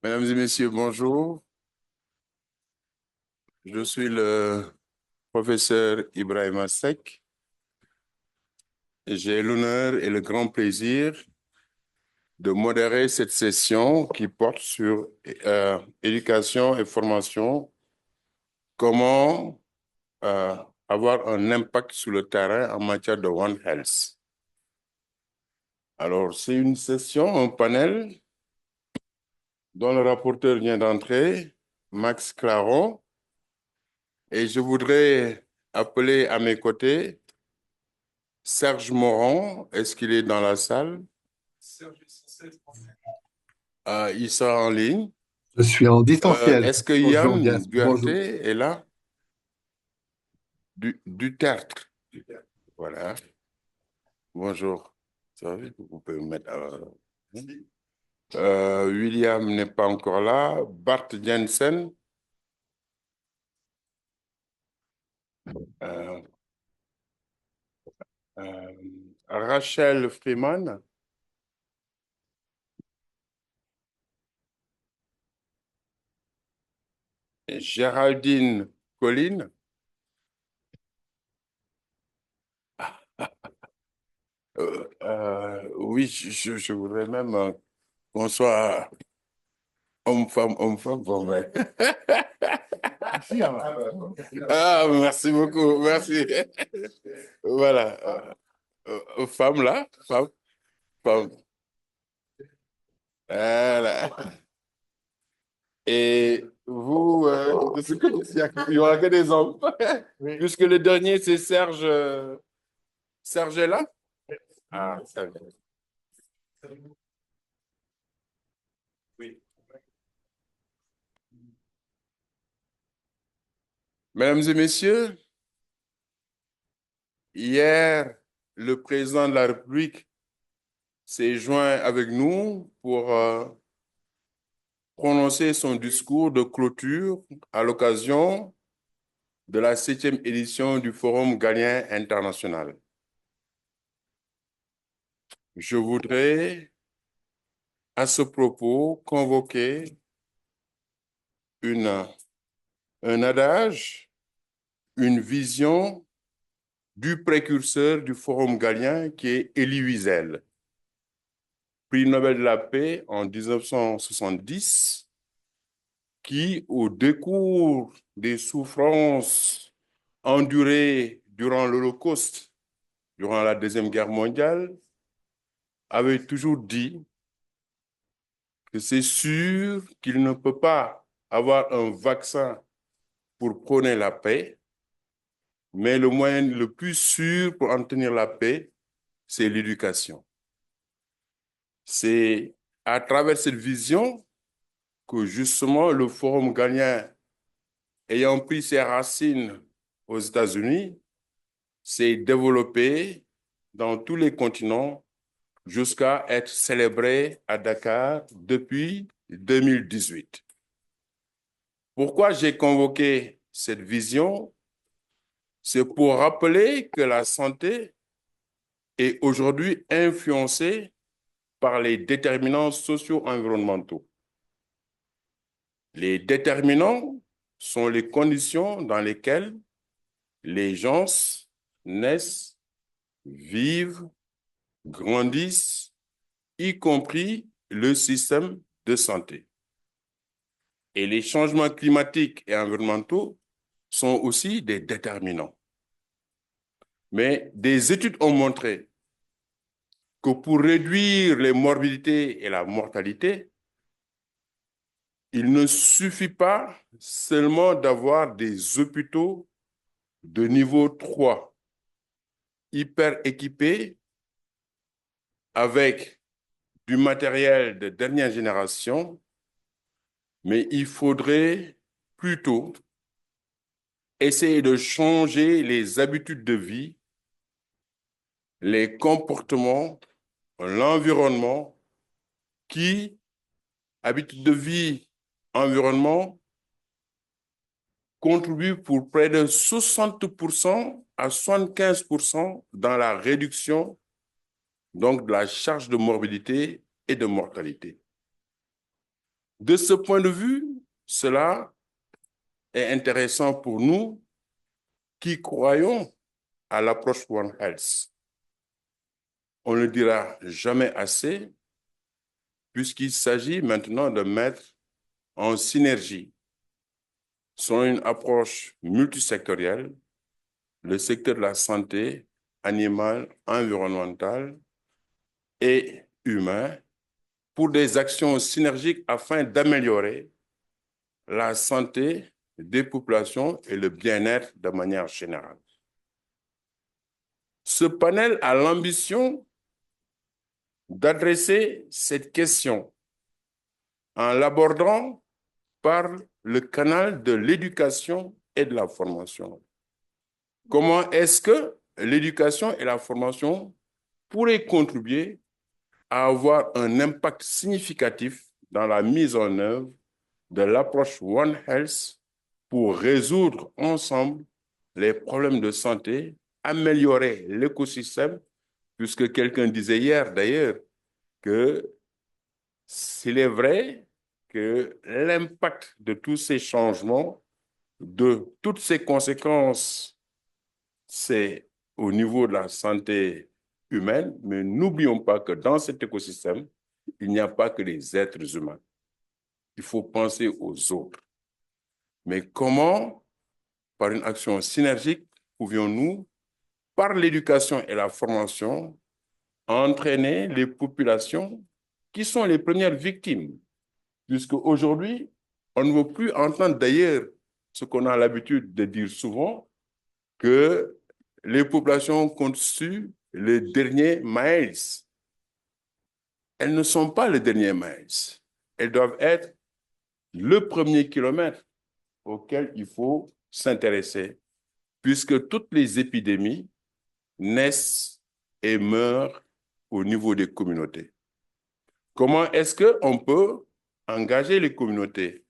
Mesdames et messieurs, bonjour. Je suis le professeur Ibrahima Seck. J'ai l'honneur et le grand plaisir de modérer cette session qui porte sur éducation et formation, comment avoir un impact sur le terrain en matière de One Health. Alors, c'est une session, un panel dont le rapporteur vient d'entrer, Max Claron, et je voudrais appeler à mes côtés Serge Moron. Est-ce qu'il est dans la salle? Il sera en ligne. Je suis en distanciel. Est-ce que Bonjour, Yann Dias. Duarte Bonjour. est là? Du Tertre. Voilà. Bonjour. Ça va vite, vous pouvez me mettre. William n'est pas encore là. Bart Jensen. Euh, euh, Rachel Freeman. Géraldine Colline. Oui, je voudrais même qu'on soit homme-femme, bon, ben. Ah, merci beaucoup, merci. Voilà. Femme là, femme. Voilà. Et vous, de ce que il n'y aura que des hommes. Oui. Puisque le dernier, c'est Serge. Serge est là? Ah, Serge. Oui. Mesdames et messieurs, hier, le président de la République s'est joint avec nous pour prononcer son discours de clôture à l'occasion de la 7e édition du Forum Galien International. Je voudrais, à ce propos, convoquer un adage, une vision du précurseur du Forum Galien qui est Elie Wiesel, prix Nobel de la paix en 1970, qui, au décours des souffrances endurées durant l'Holocauste, durant la Deuxième Guerre mondiale, avait toujours dit que c'est sûr qu'il ne peut pas avoir un vaccin pour prôner la paix, mais le moyen le plus sûr pour en tenir la paix, c'est l'éducation. C'est à travers cette vision que justement le Forum Galien, ayant pris ses racines aux États-Unis, s'est développé dans tous les continents jusqu'à être célébré à Dakar depuis 2018. Pourquoi j'ai convoqué cette vision? C'est pour rappeler que la santé est aujourd'hui influencée par les déterminants socio-environnementaux. Les déterminants sont les conditions dans lesquelles les gens naissent, vivent, grandissent, y compris le système de santé. Et les changements climatiques et environnementaux sont aussi des déterminants. Mais des études ont montré que pour réduire les morbidités et la mortalité, il ne suffit pas seulement d'avoir des hôpitaux de niveau 3, hyper équipés, avec du matériel de dernière génération, mais il faudrait plutôt essayer de changer les habitudes de vie, les comportements, l'environnement, qui, habitudes de vie, environnement, contribuent pour près de 60% à 75% dans la réduction donc de la charge de morbidité et de mortalité. De ce point de vue, cela est intéressant pour nous qui croyons à l'approche One Health. On ne le dira jamais assez, puisqu'il s'agit maintenant de mettre en synergie, selon une approche multisectorielle, le secteur de la santé animale, environnementale et humain pour des actions synergiques afin d'améliorer la santé des populations et le bien-être de manière générale. Ce panel a l'ambition d'adresser cette question en l'abordant par le canal de l'éducation et de la formation. Comment est-ce que l'éducation et la formation pourraient contribuer à avoir un impact significatif dans la mise en œuvre de l'approche One Health pour résoudre ensemble les problèmes de santé, améliorer l'écosystème, puisque quelqu'un disait hier d'ailleurs que s'il est vrai que l'impact de tous ces changements, de toutes ces conséquences, c'est au niveau de la santé humaine, mais n'oublions pas que dans cet écosystème, il n'y a pas que les êtres humains. Il faut penser aux autres. Mais comment, par une action synergique, pouvions-nous, par l'éducation et la formation, entraîner les populations qui sont les premières victimes? Puisque aujourd'hui, on ne veut plus entendre d'ailleurs ce qu'on a l'habitude de dire souvent, que les populations constituent les derniers maïs. Elles ne sont pas les derniers maïs. Elles doivent être le premier kilomètre auquel il faut s'intéresser, puisque toutes les épidémies naissent et meurent au niveau des communautés. Comment est-ce qu'on peut engager les communautés?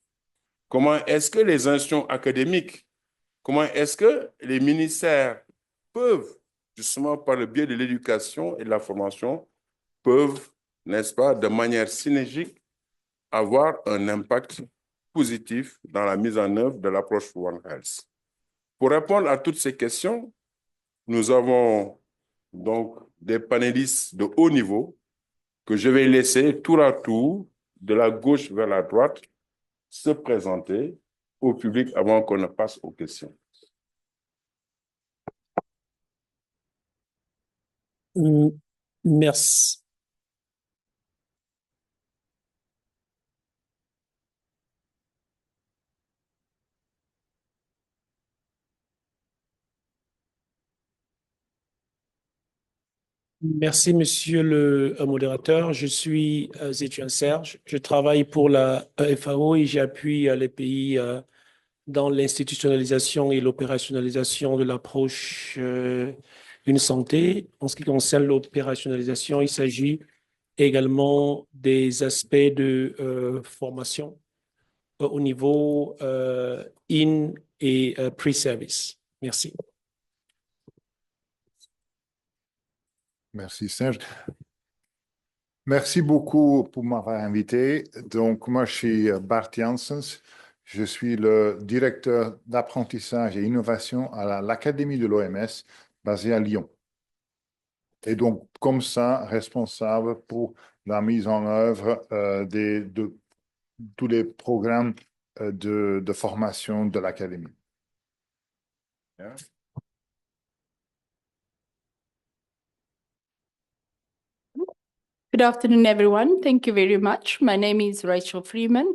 Comment est-ce que les institutions académiques, comment est-ce que les ministères peuvent, justement par le biais de l'éducation et de la formation, peuvent, n'est-ce pas, de manière synergique, avoir un impact positif dans la mise en œuvre de l'approche One Health? Pour répondre à toutes ces questions, nous avons donc des panélistes de haut niveau que je vais laisser tour à tour, de la gauche vers la droite, se présenter au public avant qu'on ne passe aux questions. Merci. Merci, monsieur le modérateur. Je suis Zétienne Serge. Je travaille pour la FAO et j'appuie les pays dans l'institutionnalisation et l'opérationnalisation de l'approche une santé. En ce qui concerne l'opérationnalisation, il s'agit également des aspects de formation au niveau in et pre-service. Merci. Merci Serge. Merci beaucoup pour m'avoir invité. Donc, moi, je suis Bart Janssens. Je suis le directeur d'apprentissage et innovation à l'Académie de l'OMS, basée à Lyon. Et donc, comme ça, responsable pour la mise en œuvre de tous les programmes de formation de l'Académie. Yeah. Good afternoon, everyone. Thank you very much. My name is Rachel Freeman.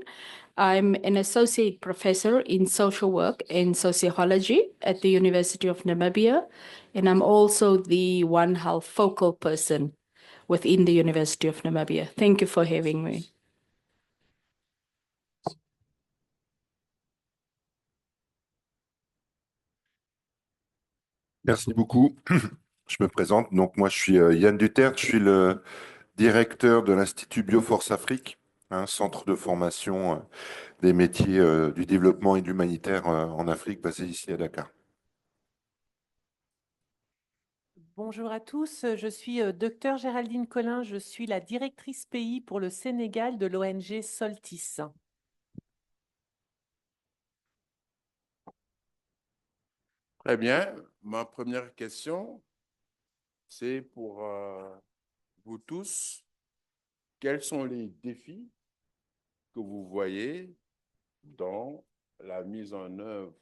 I'm an associate professor in social work and sociology at the University of Namibia, and I'm also the One Health focal person within the University of Namibia. Thank you for having me. Merci beaucoup. Je me présente. Donc, moi, je suis Yann Duterte. Je suis le directeur de l'Institut Bioforce Afrique, un centre de formation des métiers du développement et de l'humanitaire en Afrique, basé ici à Dakar. Bonjour à tous, je suis Dr Géraldine Collin, je suis la directrice pays pour le Sénégal de l'ONG Soltis. Très bien. Ma première question, c'est pour vous tous. Quels sont les défis que vous voyez dans la mise en œuvre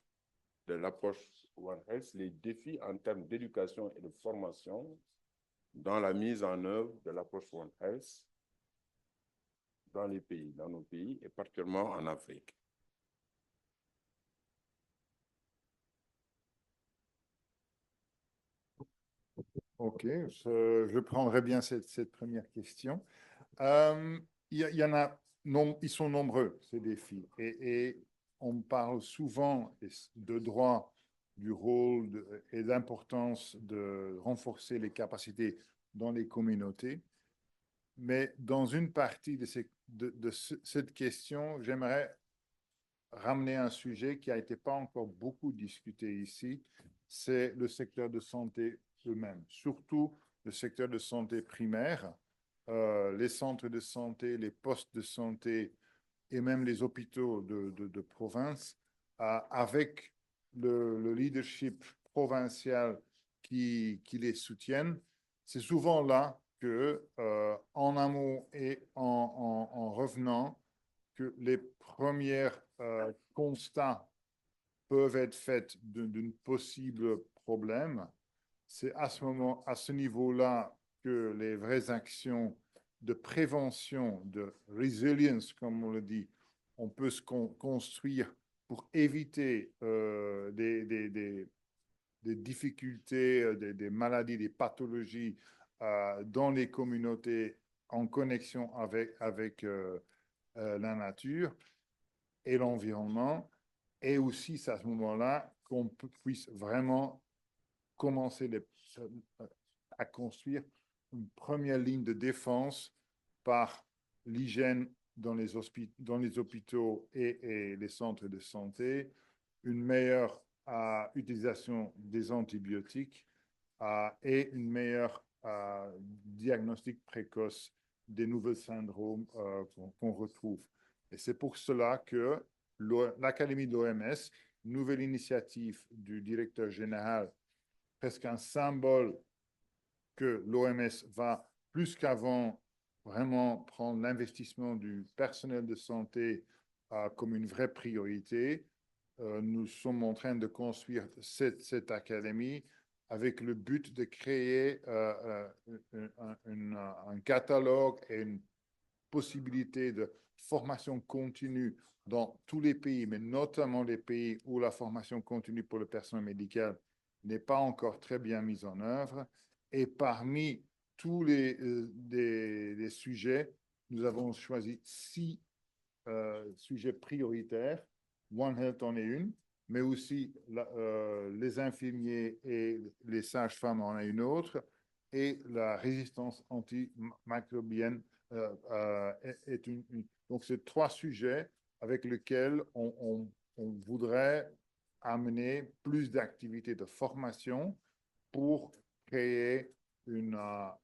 de l'approche One Health, les défis en termes d'éducation et de formation dans la mise en œuvre de l'approche One Health dans les pays, dans nos pays et particulièrement en Afrique? OK, je prendrai bien cette première question. Il y en a, ils sont nombreux, ces défis. Et on parle souvent de droit, du rôle et l'importance de renforcer les capacités dans les communautés. Mais dans une partie de cette question, j'aimerais ramener un sujet qui n'a été pas encore beaucoup discuté ici, c'est le secteur de santé eux-mêmes, surtout le secteur de santé primaire, les centres de santé, les postes de santé et même les hôpitaux de province, avec le leadership provincial qui les soutiennent. C'est souvent là que, en amont et en revenant, que les premiers constats peuvent être faits d'un possible problème. C'est à ce niveau-là que les vraies actions de prévention, de résilience, comme on le dit, on peut se construire pour éviter des difficultés, des maladies, des pathologies dans les communautés en connexion avec la nature et l'environnement. Et aussi, c'est à ce moment-là qu'on puisse vraiment commencer à construire une première ligne de défense par l'hygiène dans les hôpitaux et les centres de santé, une meilleure utilisation des antibiotiques et une meilleure diagnostic précoce des nouveaux syndromes qu'on retrouve. Et c'est pour cela que l'Académie de l'OMS, nouvelle initiative du directeur général, presque un symbole que l'OMS va plus qu'avant vraiment prendre l'investissement du personnel de santé comme une vraie priorité. Nous sommes en train de construire cette académie avec le but de créer un catalogue et une possibilité de formation continue dans tous les pays, mais notamment les pays où la formation continue pour le personnel médical n'est pas encore très bien mise en œuvre. Et parmi tous les sujets, nous avons choisi 6 sujets prioritaires. One Health en est une, mais aussi les infirmiers et les sages-femmes en est une autre, et la résistance antimicrobienne est une. Donc, c'est 3 sujets avec lesquels on voudrait amener plus d'activités de formation pour créer un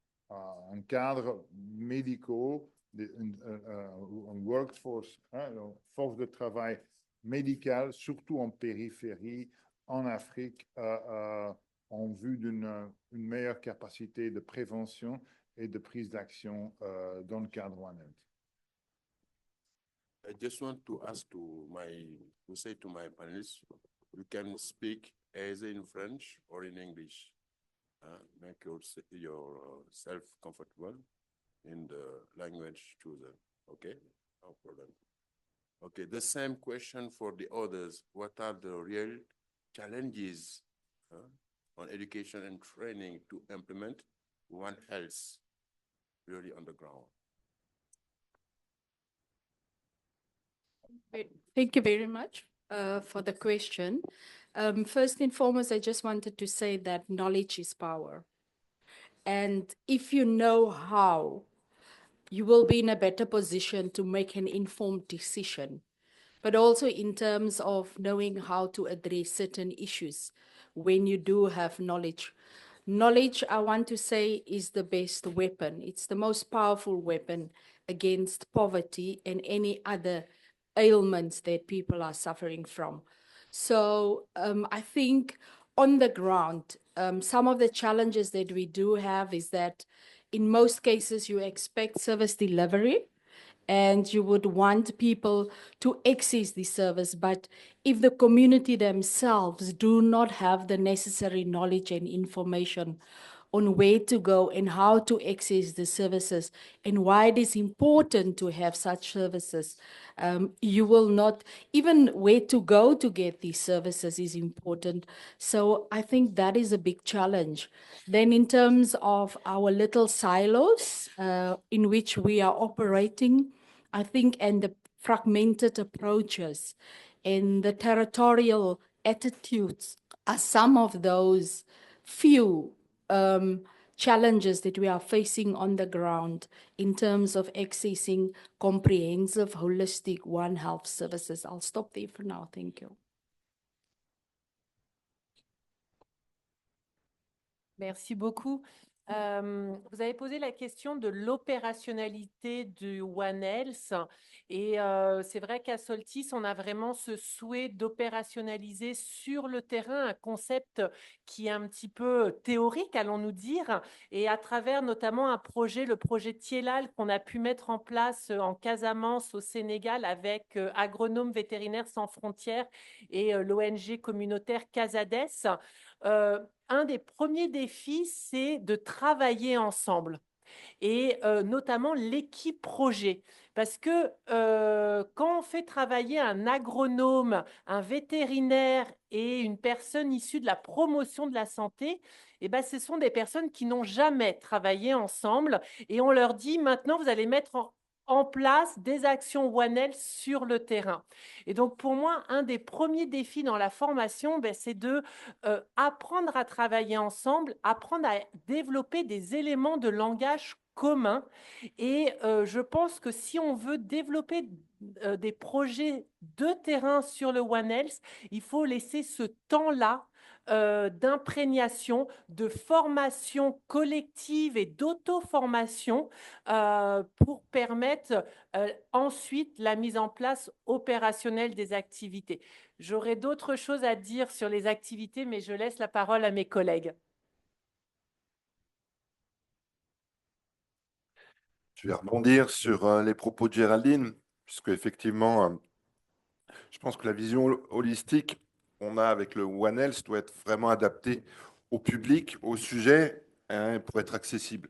cadre médical, un workforce, une force de travail médicale, surtout en périphérie, en Afrique, en vue d'une meilleure capacité de prévention et de prise d'action dans le cadre One Health. I just want to ask to say to my panelists, you can speak either in French or in English. Make yourself comfortable in the language chosen. Okay, no problem. Okay, the same question for the others. What are the real challenges on education and training to implement One Health really on the ground? Thank you very much for the question. First and foremost, I just wanted to say that knowledge is power. And if you know how, you will be in a better position to make an informed decision. But also in terms of knowing how to address certain issues when you do have knowledge. Knowledge, I want to say, is the best weapon. It's the most powerful weapon against poverty and any other ailments that people are suffering from. So I think on the ground, some of the challenges that we do have is that in most cases you expect service delivery and you would want people to access the service. But if the community themselves do not have the necessary knowledge and information on where to go and how to access the services and why it is important to have such services, you will not, even where to go to get these services is important. So I think that is a big challenge. Then in terms of our little silos in which we are operating, I think, and the fragmented approaches and the territorial attitudes are some of those few challenges that we are facing on the ground in terms of accessing comprehensive, holistic One Health services. I'll stop there for now. Thank you. Merci beaucoup. Vous avez posé la question de l'opérationnalité du One Health et c'est vrai qu'à Soltis, on a vraiment ce souhait d'opérationnaliser sur le terrain un concept qui est un petit peu théorique, allons-nous dire, et à travers notamment un projet, le projet Tielal qu'on a pu mettre en place en Casamance au Sénégal avec Agronomes Vétérinaires Sans Frontières et l'ONG communautaire Casades. Un des premiers défis, c'est de travailler ensemble et notamment l'équipe projet. Parce que quand on fait travailler un agronome, un vétérinaire et une personne issue de la promotion de la santé, eh ben, ce sont des personnes qui n'ont jamais travaillé ensemble et on leur dit maintenant vous allez mettre en place des actions One Health sur le terrain. Et donc, pour moi, un des premiers défis dans la formation, c'est de apprendre à travailler ensemble, apprendre à développer des éléments de langage commun. Et je pense que si on veut développer des projets de terrain sur le One Health, il faut laisser ce temps-là d'imprégnation, de formation collective et d'auto-formation pour permettre ensuite la mise en place opérationnelle des activités. J'aurais d'autres choses à dire sur les activités, mais je laisse la parole à mes collègues. Je vais rebondir sur les propos de Géraldine, puisque effectivement, je pense que la vision holistique qu'on a avec le One Health doit être vraiment adaptée au public, au sujet, pour être accessible.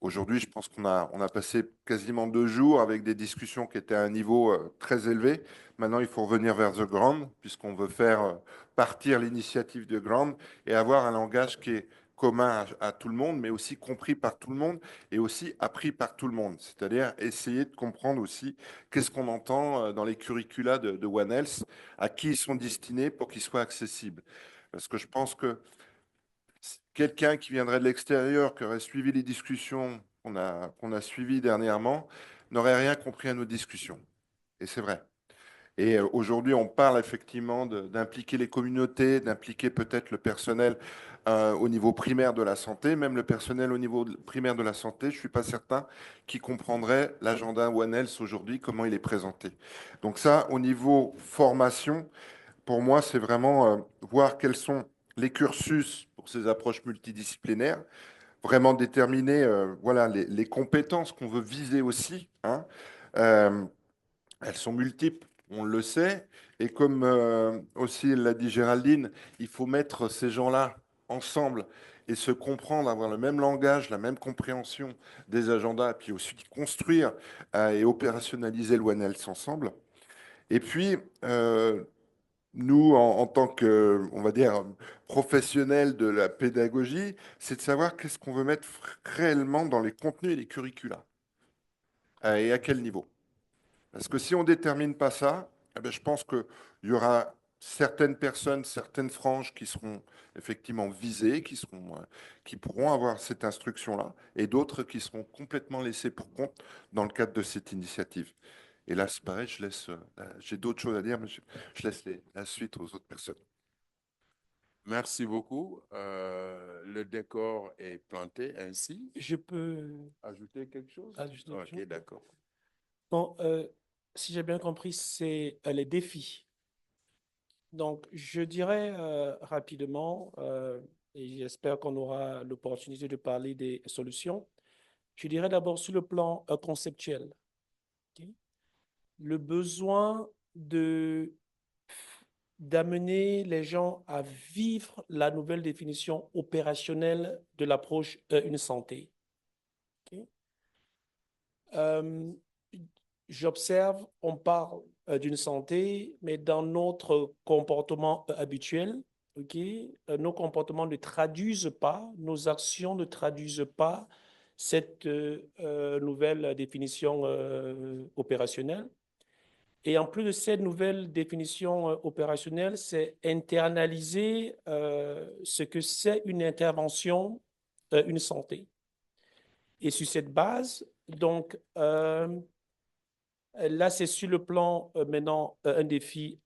Aujourd'hui, je pense qu'on a passé quasiment 2 jours avec des discussions qui étaient à un niveau très élevé. Maintenant, il faut revenir vers The Ground, puisqu'on veut faire partir l'initiative de Ground et avoir un langage qui est commun à tout le monde, mais aussi compris par tout le monde et aussi appris par tout le monde. C'est-à-dire essayer de comprendre aussi qu'est-ce qu'on entend dans les curricula de One Health, à qui ils sont destinés pour qu'ils soient accessibles. Parce que je pense que quelqu'un qui viendrait de l'extérieur, qui aurait suivi les discussions qu'on a suivies dernièrement, n'aurait rien compris à nos discussions. Et c'est vrai. Et aujourd'hui, on parle effectivement d'impliquer les communautés, d'impliquer peut-être le personnel au niveau primaire de la santé, même le personnel au niveau primaire de la santé, je ne suis pas certain qu'il comprendrait l'agenda One Health aujourd'hui, comment il est présenté. Donc ça, au niveau formation, pour moi, c'est vraiment voir quels sont les cursus pour ces approches multidisciplinaires, vraiment déterminer voilà, les compétences qu'on veut viser aussi. Hein. Elles sont multiples, on le sait. Et comme aussi l'a dit Géraldine, il faut mettre ces gens-là ensemble et se comprendre, avoir le même langage, la même compréhension des agendas, puis aussi construire et opérationnaliser le One Health ensemble. Et puis, nous, en tant que, on va dire, professionnels de la pédagogie, c'est de savoir qu'est-ce qu'on veut mettre réellement dans les contenus et les curricula. Et à quel niveau. Parce que si on ne détermine pas ça, eh bien, je pense qu'il y aura certaines personnes, certaines franges qui seront effectivement visées, qui pourront avoir cette instruction-là, et d'autres qui seront complètement laissées pour compte dans le cadre de cette initiative. Et là, c'est pareil, j'ai d'autres choses à dire, mais je laisse la suite aux autres personnes. Merci beaucoup. Le décor est planté ainsi. Je peux Ajouter quelque chose? ajouter quelque chose? Ok, d'accord. Bon, si j'ai bien compris, c'est les défis. Donc, je dirais rapidement, et j'espère qu'on aura l'opportunité de parler des solutions. Je dirais d'abord sur le plan conceptuel, ok. Le besoin d'amener les gens à vivre la nouvelle définition opérationnelle de l'approche Une Santé. Ok. Euh, J'observe, on parle d'une santé, mais dans notre comportement habituel, ok, nos comportements ne traduisent pas, nos actions ne traduisent pas cette nouvelle définition opérationnelle. Et en plus de cette nouvelle définition opérationnelle, c'est internaliser ce que c'est une intervention, une santé. Et sur cette base, donc, là, c'est sur le plan maintenant un défi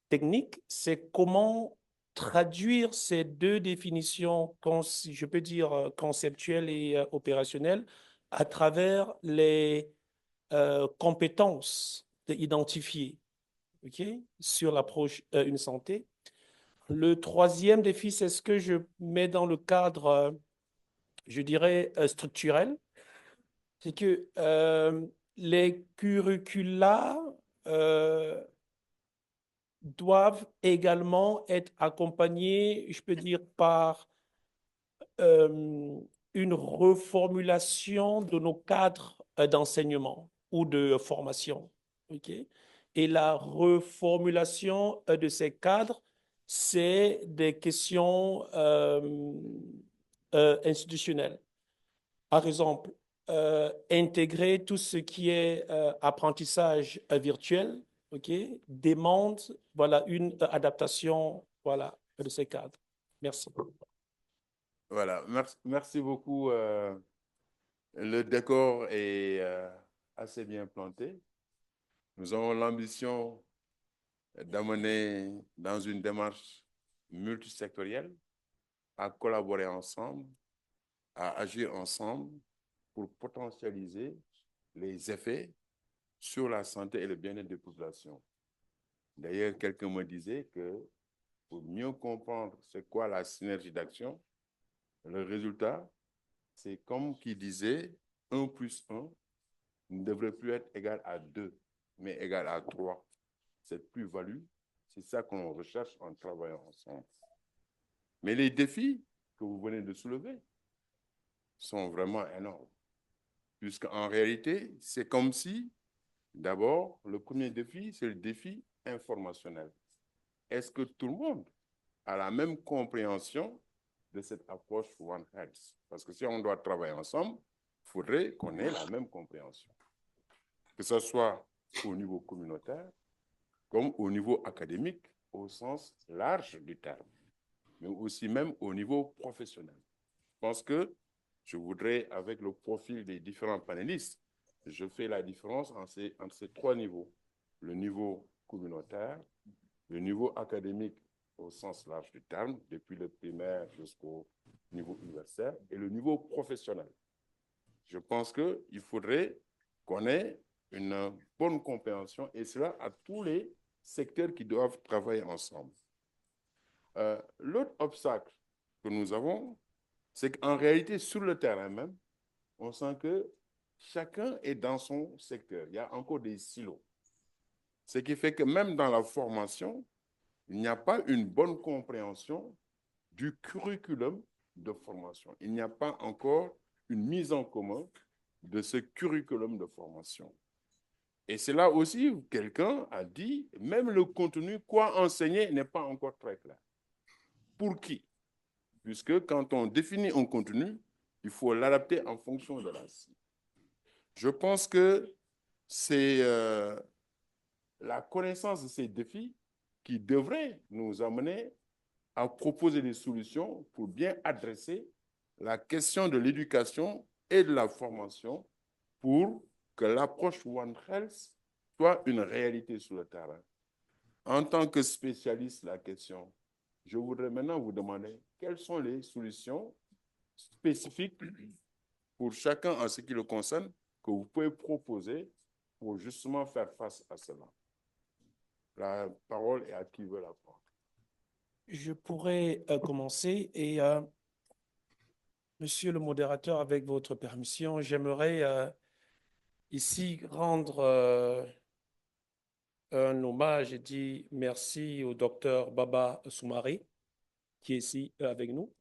technique, c'est comment traduire ces deux définitions, si je peux dire conceptuelles et opérationnelles, à travers les compétences identifiées, ok, sur l'approche Une Santé. Le troisième défi, c'est ce que je mets dans le cadre, je dirais, structurel, c'est que les curricula euh, doivent également être accompagnés, je peux dire, par une reformulation de nos cadres d'enseignement ou de formation. OK? Et la reformulation de ces cadres, c'est des questions institutionnelles. Par exemple, intégrer tout ce qui est apprentissage virtuel, ok, demande voilà, une adaptation voilà, de ces cadres. Merci. Voilà, merci beaucoup. Le décor est assez bien planté. Nous avons l'ambition d'amener dans une démarche multisectorielle, à collaborer ensemble, à agir ensemble pour potentialiser les effets sur la santé et le bien-être des populations. D'ailleurs, quelqu'un me disait que pour mieux comprendre c'est quoi la synergie d'action, le résultat, c'est comme qui disait 1 plus 1 ne devrait plus être égal à 2, mais égal à 3. Cette plus-value, c'est ça qu'on recherche en travaillant ensemble. Mais les défis que vous venez de soulever sont vraiment énormes. Puisqu'en réalité, c'est comme si, d'abord, le premier défi, c'est le défi informationnel. Est-ce que tout le monde a la même compréhension de cette approche One Health? Parce que si on doit travailler ensemble, il faudrait qu'on ait la même compréhension. Que ce soit au niveau communautaire, comme au niveau académique, au sens large du terme, mais aussi même au niveau professionnel. Je pense que je voudrais, avec le profil des différents panélistes, je fais la différence entre ces trois niveaux. Le niveau communautaire, le niveau académique au sens large du terme, depuis le primaire jusqu'au niveau universitaire, et le niveau professionnel. Je pense qu'il faudrait qu'on ait une bonne compréhension, et cela à tous les secteurs qui doivent travailler ensemble. L'autre obstacle que nous avons, c'est qu'en réalité, sur le terrain même, on sent que chacun est dans son secteur. Il y a encore des silos. Ce qui fait que même dans la formation, il n'y a pas une bonne compréhension du curriculum de formation. Il n'y a pas encore une mise en commun de ce curriculum de formation. Et c'est là aussi où quelqu'un a dit, même le contenu, quoi enseigner, n'est pas encore très clair. Pour qui? Puisque quand on définit un contenu, il faut l'adapter en fonction de la cible. Je pense que c'est la connaissance de ces défis qui devrait nous amener à proposer des solutions pour bien adresser la question de l'éducation et de la formation pour que l'approche One Health soit une réalité sur le terrain. En tant que spécialiste de la question, je voudrais maintenant vous demander quelles sont les solutions spécifiques pour chacun en ce qui le concerne que vous pouvez proposer pour justement faire face à cela. La parole est à qui veut la prendre. Je pourrais commencer et Monsieur le modérateur, avec votre permission, j'aimerais ici rendre un hommage et dire merci au docteur Baba Soumari qui est ici avec nous.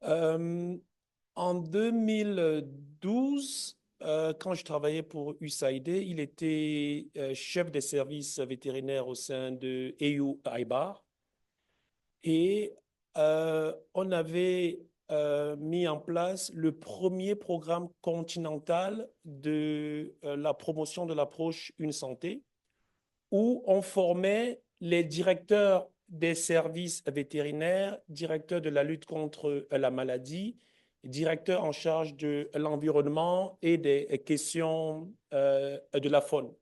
En 2012, quand je travaillais pour USAID, il était chef des services vétérinaires au sein de EU Aibar. Et on avait mis en place le premier programme continental de la promotion de l'approche Une Santé, où on formait les directeurs des services vétérinaires, directeurs de la lutte contre la maladie, directeurs en charge de l'environnement et des questions de la faune.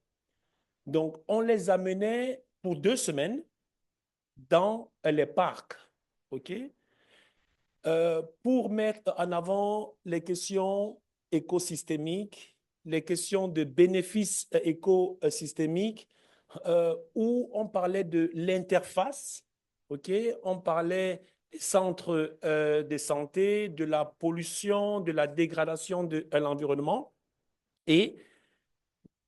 Donc, on les amenait pour 2 semaines dans les parcs, OK? Pour mettre en avant les questions écosystémiques, les questions de bénéfices écosystémiques, où on parlait de l'interface, OK? On parlait des centres de santé, de la pollution, de la dégradation de l'environnement. Et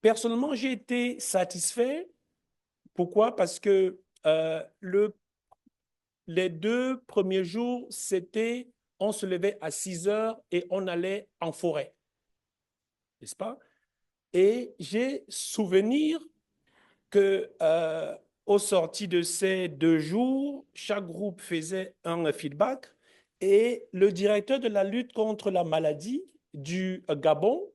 personnellement, j'ai été satisfait. Pourquoi? Parce que les 2 premiers jours, c'était, on se levait à 6 heures et on allait en forêt, n'est-ce pas? Et j'ai souvenir que au sorti de ces 2 jours, chaque groupe faisait un feedback et le directeur de la lutte contre la maladie du Gabon,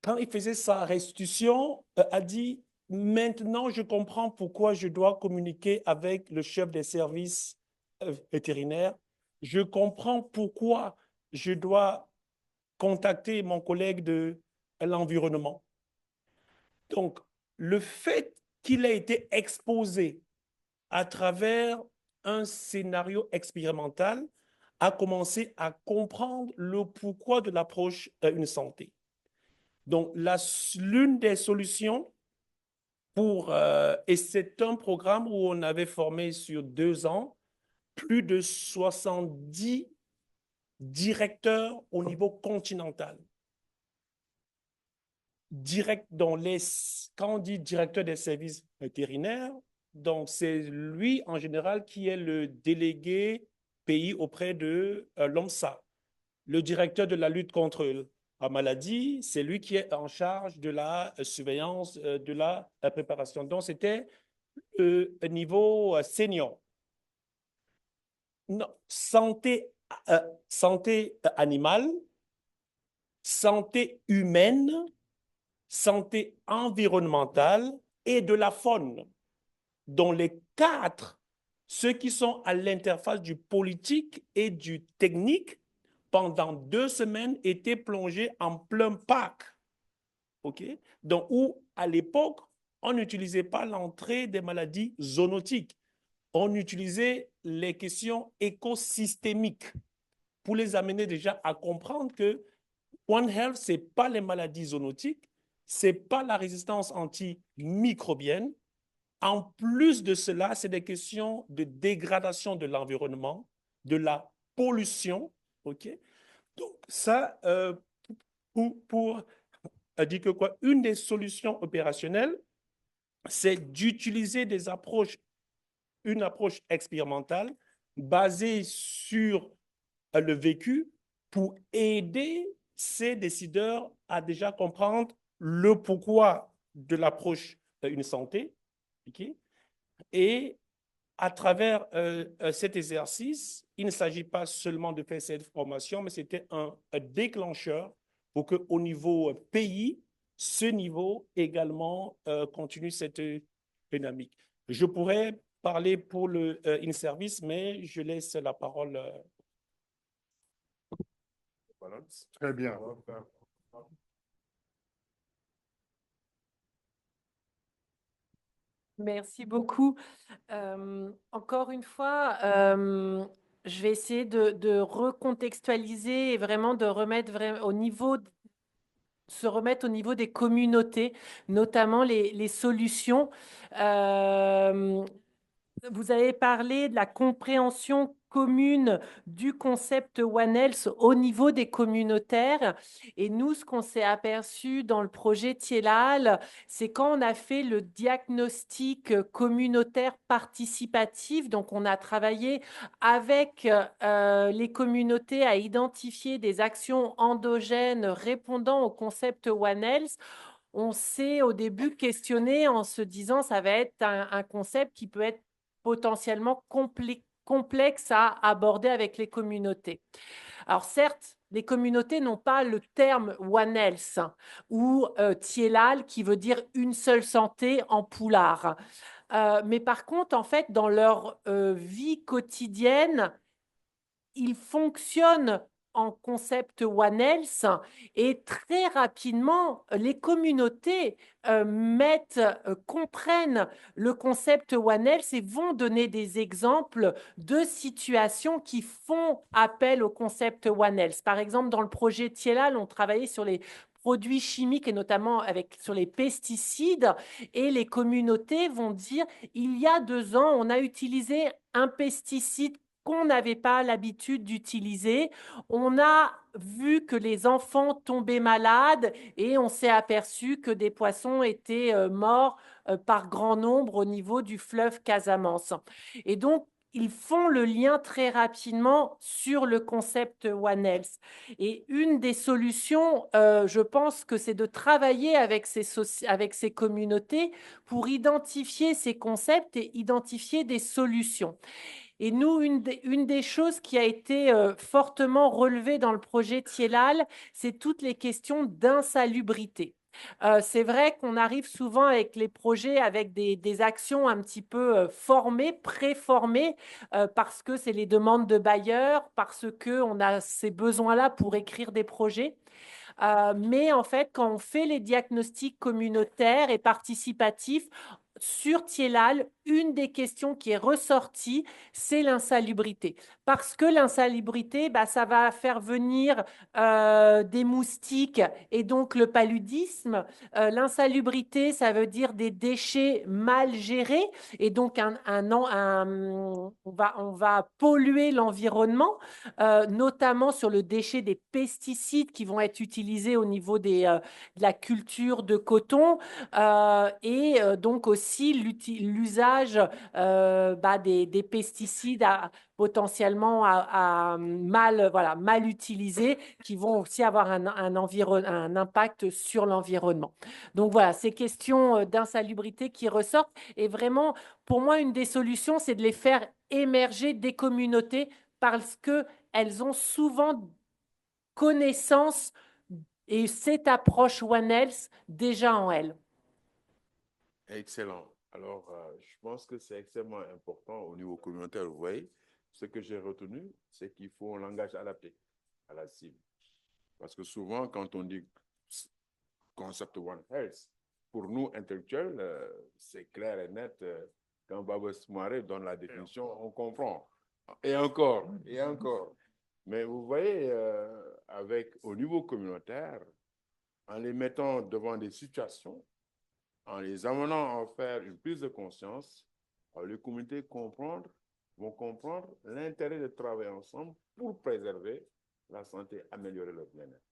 quand il faisait sa restitution, a dit: maintenant, je comprends pourquoi je dois communiquer avec le chef des services vétérinaires. Je comprends pourquoi je dois contacter mon collègue de l'environnement. Donc, le fait qu'il ait été exposé à travers un scénario expérimental a commencé à comprendre le pourquoi de l'approche Une Santé. Donc, l'une des solutions et c'est un programme où on avait formé sur 2 ans plus de 70 directeurs au niveau continental. Quand on dit directeur des services vétérinaires, donc c'est lui en général qui est le délégué pays auprès de l'OMSA. Le directeur de la lutte contre la maladie, c'est lui qui est en charge de la surveillance de la préparation. Donc, c'était niveau senior. Non, santé animale, santé humaine, santé environnementale et de la faune, dont les 4, ceux qui sont à l'interface du politique et du technique, pendant 2 semaines, étaient plongés en plein parc. OK? Donc, où, à l'époque, on n'utilisait pas l'entrée des maladies zoonotiques. On utilisait les questions écosystémiques pour les amener déjà à comprendre que One Health, ce n'est pas les maladies zoonotiques, ce n'est pas la résistance antimicrobienne. En plus de cela, c'est des questions de dégradation de l'environnement, de la pollution. OK? Donc, ça, pour dire que quoi, une des solutions opérationnelles, c'est d'utiliser une approche expérimentale basée sur le vécu pour aider ces décideurs à déjà comprendre le pourquoi de l'approche Une Santé. Okay? Et à travers cet exercice, il ne s'agit pas seulement de faire cette formation, mais c'était un déclencheur pour qu'au niveau pays, ce niveau également continue cette dynamique. Je pourrais parler pour le in-service, mais je laisse la parole. Très bien. Merci beaucoup. Encore une fois, je vais essayer de recontextualiser et vraiment de remettre au niveau se remettre au niveau des communautés, notamment les solutions. Vous avez parlé de la compréhension commune du concept One Health au niveau des communautaires. Et nous, ce qu'on s'est aperçu dans le projet Tielal, c'est quand on a fait le diagnostic communautaire participatif, donc on a travaillé avec les communautés à identifier des actions endogènes répondant au concept One Health. On s'est au début questionné en se disant ça va être un concept qui peut être potentiellement complexe à aborder avec les communautés. Alors certes, les communautés n'ont pas le terme One Health ou Tielal qui veut dire une seule santé en poulard. Mais par contre, en fait, dans leur vie quotidienne, ils fonctionnent en concept One Health et très rapidement, les communautés comprennent le concept One Health et vont donner des exemples de situations qui font appel au concept One Health. Par exemple, dans le projet Tielal, on travaillait sur les produits chimiques et notamment sur les pesticides et les communautés vont dire il y a 2 ans, on a utilisé un pesticide qu'on n'avait pas l'habitude d'utiliser. On a vu que les enfants tombaient malades et on s'est aperçu que des poissons étaient morts par grand nombre au niveau du fleuve Casamance. Et donc, ils font le lien très rapidement sur le concept One Health. Et une des solutions, je pense que c'est de travailler avec ces communautés pour identifier ces concepts et identifier des solutions. Et nous, une des choses qui a été fortement relevée dans le projet Tielal, c'est toutes les questions d'insalubrité. C'est vrai qu'on arrive souvent avec les projets avec des actions un petit peu formées, préformées, parce que c'est les demandes de bailleurs, parce qu'on a ces besoins-là pour écrire des projets. Mais en fait, quand on fait les diagnostics communautaires et participatifs, sur Tielal, une des questions qui est ressortie, c'est l'insalubrité. Parce que l'insalubrité, ça va faire venir des moustiques et donc le paludisme. L'insalubrité, ça veut dire des déchets mal gérés et donc on va polluer l'environnement, notamment sur le déchet des pesticides qui vont être utilisés au niveau de la culture de coton et donc aussi l'usage des pesticides potentiellement mal utilisés qui vont aussi avoir un impact sur l'environnement. Donc voilà, ces questions d'insalubrité qui ressortent. Et vraiment, pour moi, une des solutions, c'est de les faire émerger des communautés parce qu'elles ont souvent connaissance et cette approche One Health déjà en elles. Excellent. Alors, je pense que c'est extrêmement important au niveau communautaire. Vous voyez, ce que j'ai retenu, c'est qu'il faut un langage adapté à la cible. Parce que souvent, quand on dit concept One Health, pour nous, intellectuels, c'est clair et net. Quand Baba Soumaré donne la définition, on comprend. Et encore, et encore. Mais vous voyez, au niveau communautaire, en les mettant devant des situations, en les amenant à faire une prise de conscience, les communautés vont comprendre l'intérêt de travailler ensemble pour préserver la santé, améliorer leur bien-être.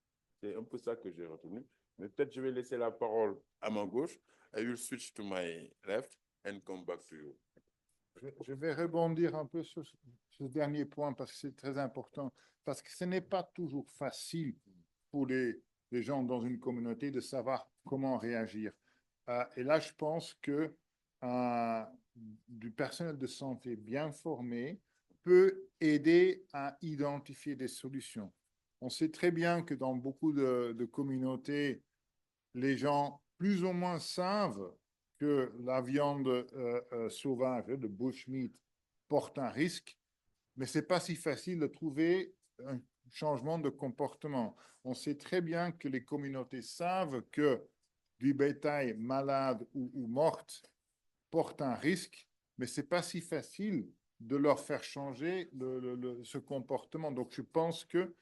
C'est un peu ça que j'ai retenu. Mais peut-être je vais laisser la parole à ma gauche. I will switch to my left and come back to you. Je vais rebondir un peu sur ce dernier point parce que c'est très important. Parce que ce n'est pas toujours facile pour les gens dans une communauté de savoir comment réagir. Et là, je pense que du personnel de santé bien formé peut aider à identifier des solutions. On sait très bien que dans beaucoup de communautés, les gens plus ou moins savent que la viande sauvage, de bushmeat, porte un risque, mais ce n'est pas si facile de trouver un changement de comportement. On sait très bien que les communautés savent que du bétail malade ou morte porte un risque, mais ce n'est pas si facile de leur faire changer ce comportement. Donc, je pense que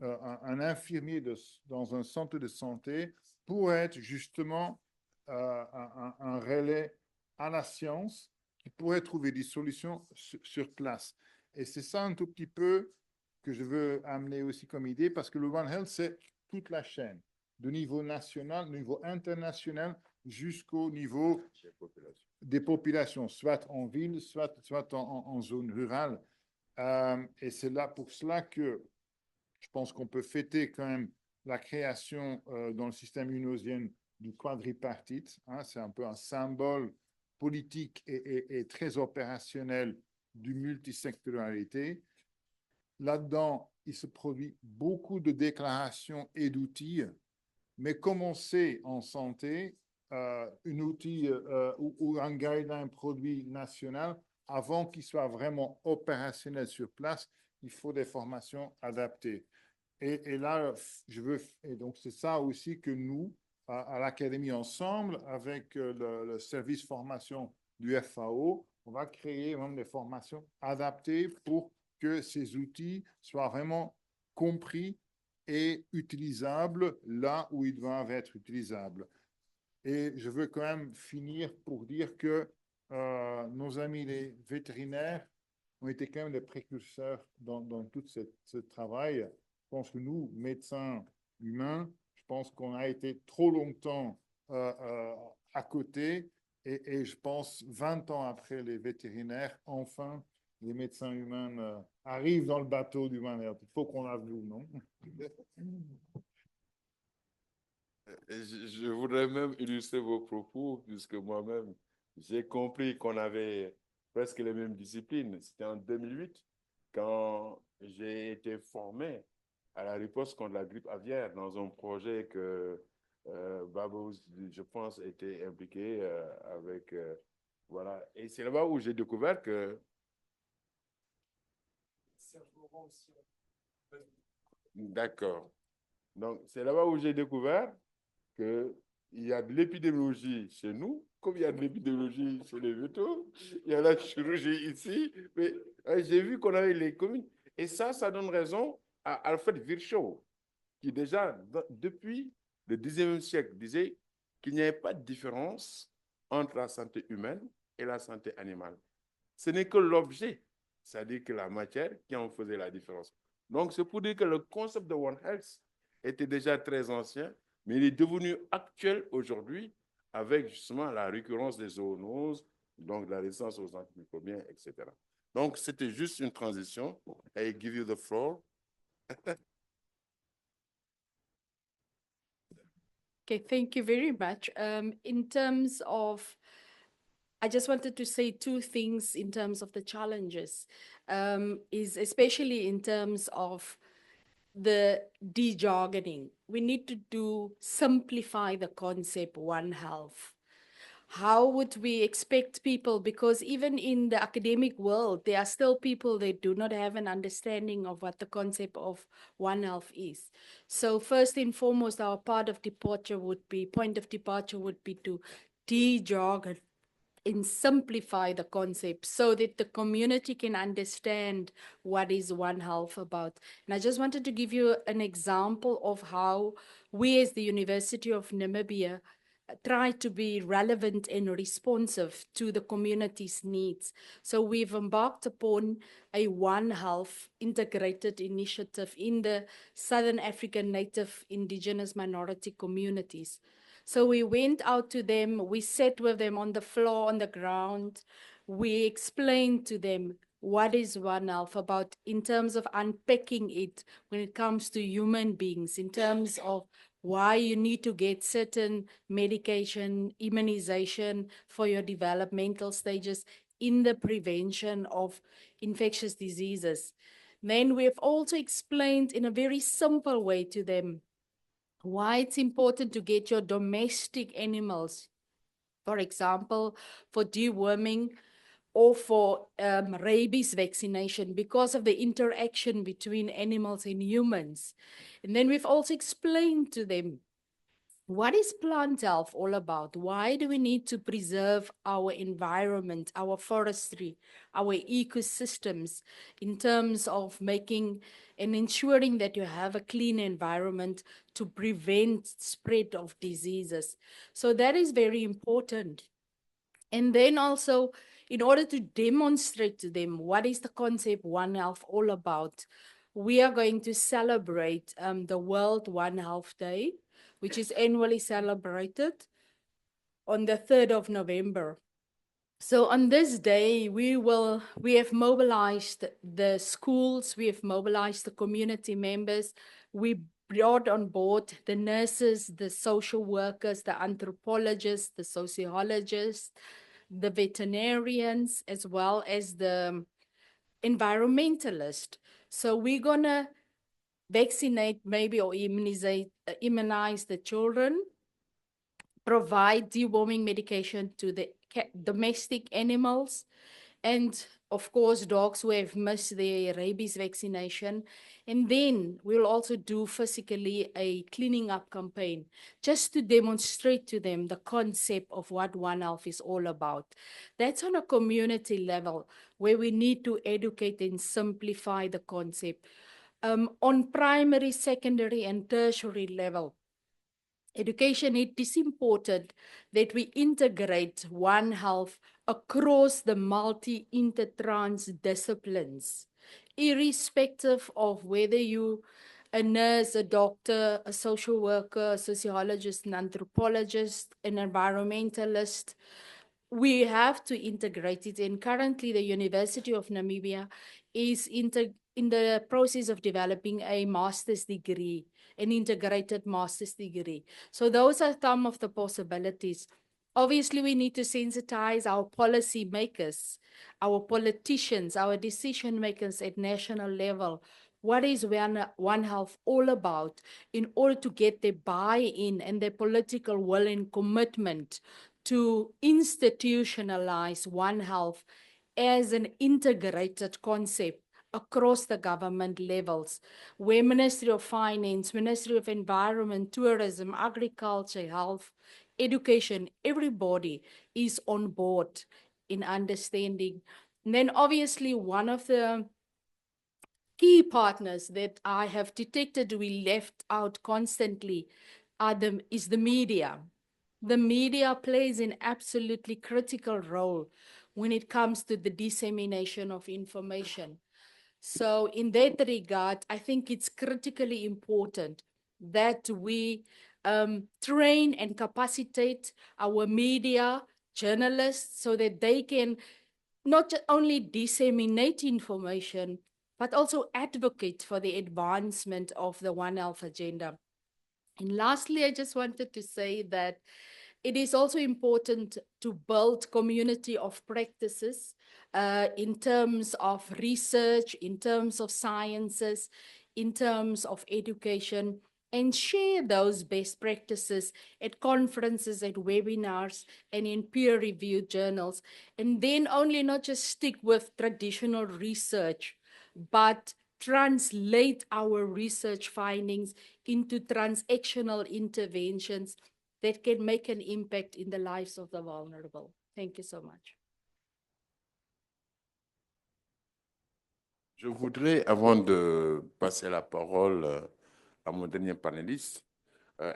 un infirmier dans un centre de santé pour être justement un relais à la science qui pourrait trouver des solutions sur place. Et c'est ça un tout petit peu que je veux amener aussi comme idée, parce que le One Health, c'est toute la chaîne, de niveau national, de niveau international, jusqu'au niveau des populations, soit en ville, soit en zone rurale. Et c'est là pour cela que je pense qu'on peut fêter quand même la création dans le système unnosien du quadripartite. Hein, c'est un peu un symbole politique et très opérationnel du multisectorialité. Là-dedans, il se produit beaucoup de déclarations et d'outils, mais comme on sait en santé, un outil ou un guideline produit national, avant qu'il soit vraiment opérationnel sur place, il faut des formations adaptées. Et là, et donc c'est ça aussi que nous, à l'Académie ensemble, avec le service formation du FAO, on va créer vraiment des formations adaptées pour que ces outils soient vraiment compris et utilisables là où ils doivent être utilisables. Et je veux quand même finir pour dire que nos amis les vétérinaires ont été quand même des précurseurs dans tout ce travail. Je pense que nous, médecins humains, je pense qu'on a été trop longtemps à côté et je pense 20 ans après les vétérinaires, enfin, les médecins humains arrivent dans le bateau du One Health. Il faut qu'on l'avoue, non? Je voudrais même illustrer vos propos, puisque moi-même, j'ai compris qu'on avait presque les mêmes disciplines. C'était en 2008, quand j'ai été formé à la riposte contre la grippe aviaire dans un projet que Babou, je pense, était impliqué avec... voilà. Et c'est là-bas où j'ai découvert que... D'accord. Donc, c'est là-bas où j'ai découvert qu'il y a de l'épidémiologie chez nous, comme il y a de l'épidémiologie chez les vétos, il y a la chirurgie ici, mais j'ai vu qu'on avait les communes. Et ça donne raison à Alfred Virchow, qui déjà, depuis le 19e siècle, disait qu'il n'y avait pas de différence entre la santé humaine et la santé animale. Ce n'est que l'objet, c'est-à-dire que la matière, qui en faisait la différence. Donc, c'est pour dire que le concept de One Health était déjà très ancien, mais il est devenu actuel aujourd'hui avec justement la récurrence des zoonoses, donc la résistance aux antimicrobiens, etc. Donc, c'était juste une transition. I give you the floor. Okay, thank you very much. In terms of, I just wanted to say two things in terms of the challenges, is especially in terms of the de-jargoning. We need to simplify the concept One Health. How would we expect people, because even in the academic world, there are still people that do not have an understanding of what the concept of One Health is. So first and foremost, our point of departure would be to de-jargon and simplify the concept so that the community can understand what is One Health about. And I just wanted to give you an example of how we as the University of Namibia try to be relevant and responsive to the community's needs. So we've embarked upon a One Health integrated initiative in the Southern African Native Indigenous minority communities. So we went out to them, we sat with them on the floor, on the ground. We explained to them what is One Health about in terms of unpacking it when it comes to human beings, in terms of why you need to get certain medication, immunization for your developmental stages in the prevention of infectious diseases. Then we've also explained in a very simple way to them why it's important to get your domestic animals, for example, for deworming or for rabies vaccination because of the interaction between animals and humans. And then we've also explained to them What is plant health all about? Why do we need to preserve our environment, our forestry, our ecosystems in terms of making and ensuring that you have a clean environment to prevent spread of diseases? So that is very important. And then also, in order to demonstrate to them what is the concept One Health all about, we are going to celebrate the World One Health Day, which is annually celebrated on the 3rd of November. So on this day, we have mobilized the schools, we have mobilized the community members, we brought on board the nurses, the social workers, the anthropologists, the sociologists, the veterinarians, as well as the environmentalists. So we're gonna vaccinate maybe or immunize the children, provide deworming medication to the domestic animals, and of course, dogs who have missed their rabies vaccination. And then we'll also do physically a cleaning up campaign just to demonstrate to them the concept of what One Health is all about. That's on a community level where we need to educate and simplify the concept. On primary, secondary, and tertiary level, education, it is important that we integrate One Health across the multi-intertrans disciplines, irrespective of whether you a nurse, a doctor, a social worker, a sociologist, an anthropologist, an environmentalist. We have to integrate it. And currently, the University of Namibia is in the process of developing a master's degree, an integrated master's degree. So those are some of the possibilities. Obviously, we need to sensitize our policy makers, our politicians, our decision makers at national level. What is One Health all about in order to get their buy-in and their political will and commitment to institutionalize One Health as an integrated concept across the government levels, where Ministry of Finance, Ministry of Environment, Tourism, Agriculture, Health, Education, everybody is on board in understanding. And then obviously one of the key partners that I have detected we left out constantly is the media. The media plays an absolutely critical role when it comes to the dissemination of information. So in that regard, I think it's critically important that we train and capacitate our media journalists so that they can not only disseminate information, but also advocate for the advancement of the One Health agenda. And lastly, I just wanted to say that it is also important to build community of practices in terms of research, in terms of sciences, in terms of education, and share those best practices at conferences, at webinars, and in peer-reviewed journals. And then only not just stick with traditional research, but translate our research findings into transactional interventions that can make an impact in the lives of the vulnerable. Thank you so much. Je voudrais, avant de passer la parole à mon dernier panéliste,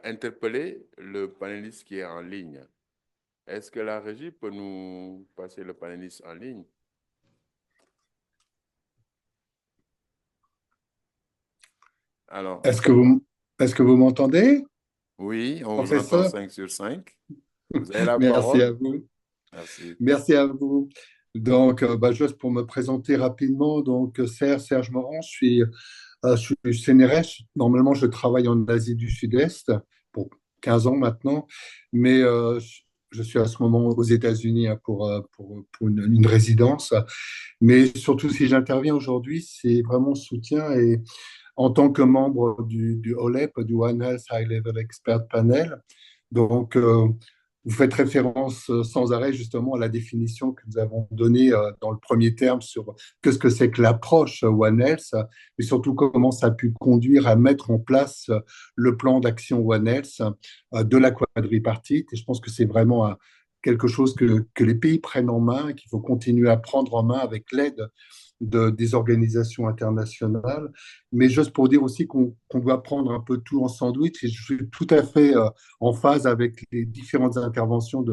interpeller le panéliste qui est en ligne. Est-ce que la régie peut nous passer le panéliste en ligne? Alors, est-ce que vous m'entendez? Oui, on vous Professeur? entend 5 sur 5. Vous avez la Merci parole. à vous. Merci. Merci à vous. Donc, juste pour me présenter rapidement, donc Serge Morand, je suis CNRS. Normalement, je travaille en Asie du Sud-Est pour 15 ans maintenant, mais je suis à ce moment aux États-Unis pour une résidence. Mais surtout, si j'interviens aujourd'hui, c'est vraiment soutien et en tant que membre du OLEP, du One Health High Level Expert Panel. Donc, vous faites référence sans arrêt justement à la définition que nous avons donnée dans le premier terme sur qu'est-ce que c'est que l'approche One Health, mais surtout comment ça a pu conduire à mettre en place le plan d'action One Health de la quadripartite. Et je pense que c'est vraiment quelque chose que les pays prennent en main et qu'il faut continuer à prendre en main avec l'aide des organisations internationales. Mais juste pour dire aussi qu'on doit prendre un peu tout en sandwich, et je suis tout à fait en phase avec les différentes interventions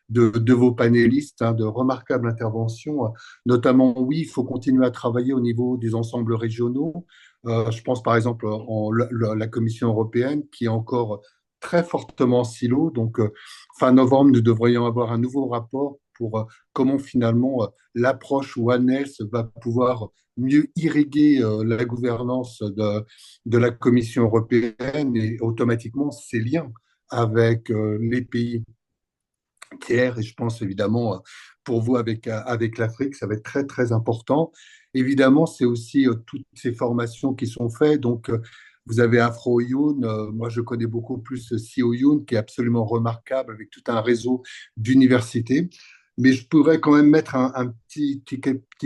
de vos panélistes, hein, de remarquables interventions. Notamment, oui, il faut continuer à travailler au niveau des ensembles régionaux. Je pense par exemple la Commission européenne qui est encore très fortement en silo. Donc, fin novembre, nous devrions avoir un nouveau rapport pour comment finalement l'approche One Health va pouvoir mieux irriguer la gouvernance de la Commission européenne et automatiquement ses liens avec les pays tiers. Et je pense évidemment pour vous avec l'Afrique, ça va être très très important. Évidemment, c'est aussi toutes ces formations qui sont faites. Donc, vous avez Afro Youn, moi je connais beaucoup plus CEO Youn, qui est absolument remarquable avec tout un réseau d'universités. Mais je pourrais quand même mettre un petit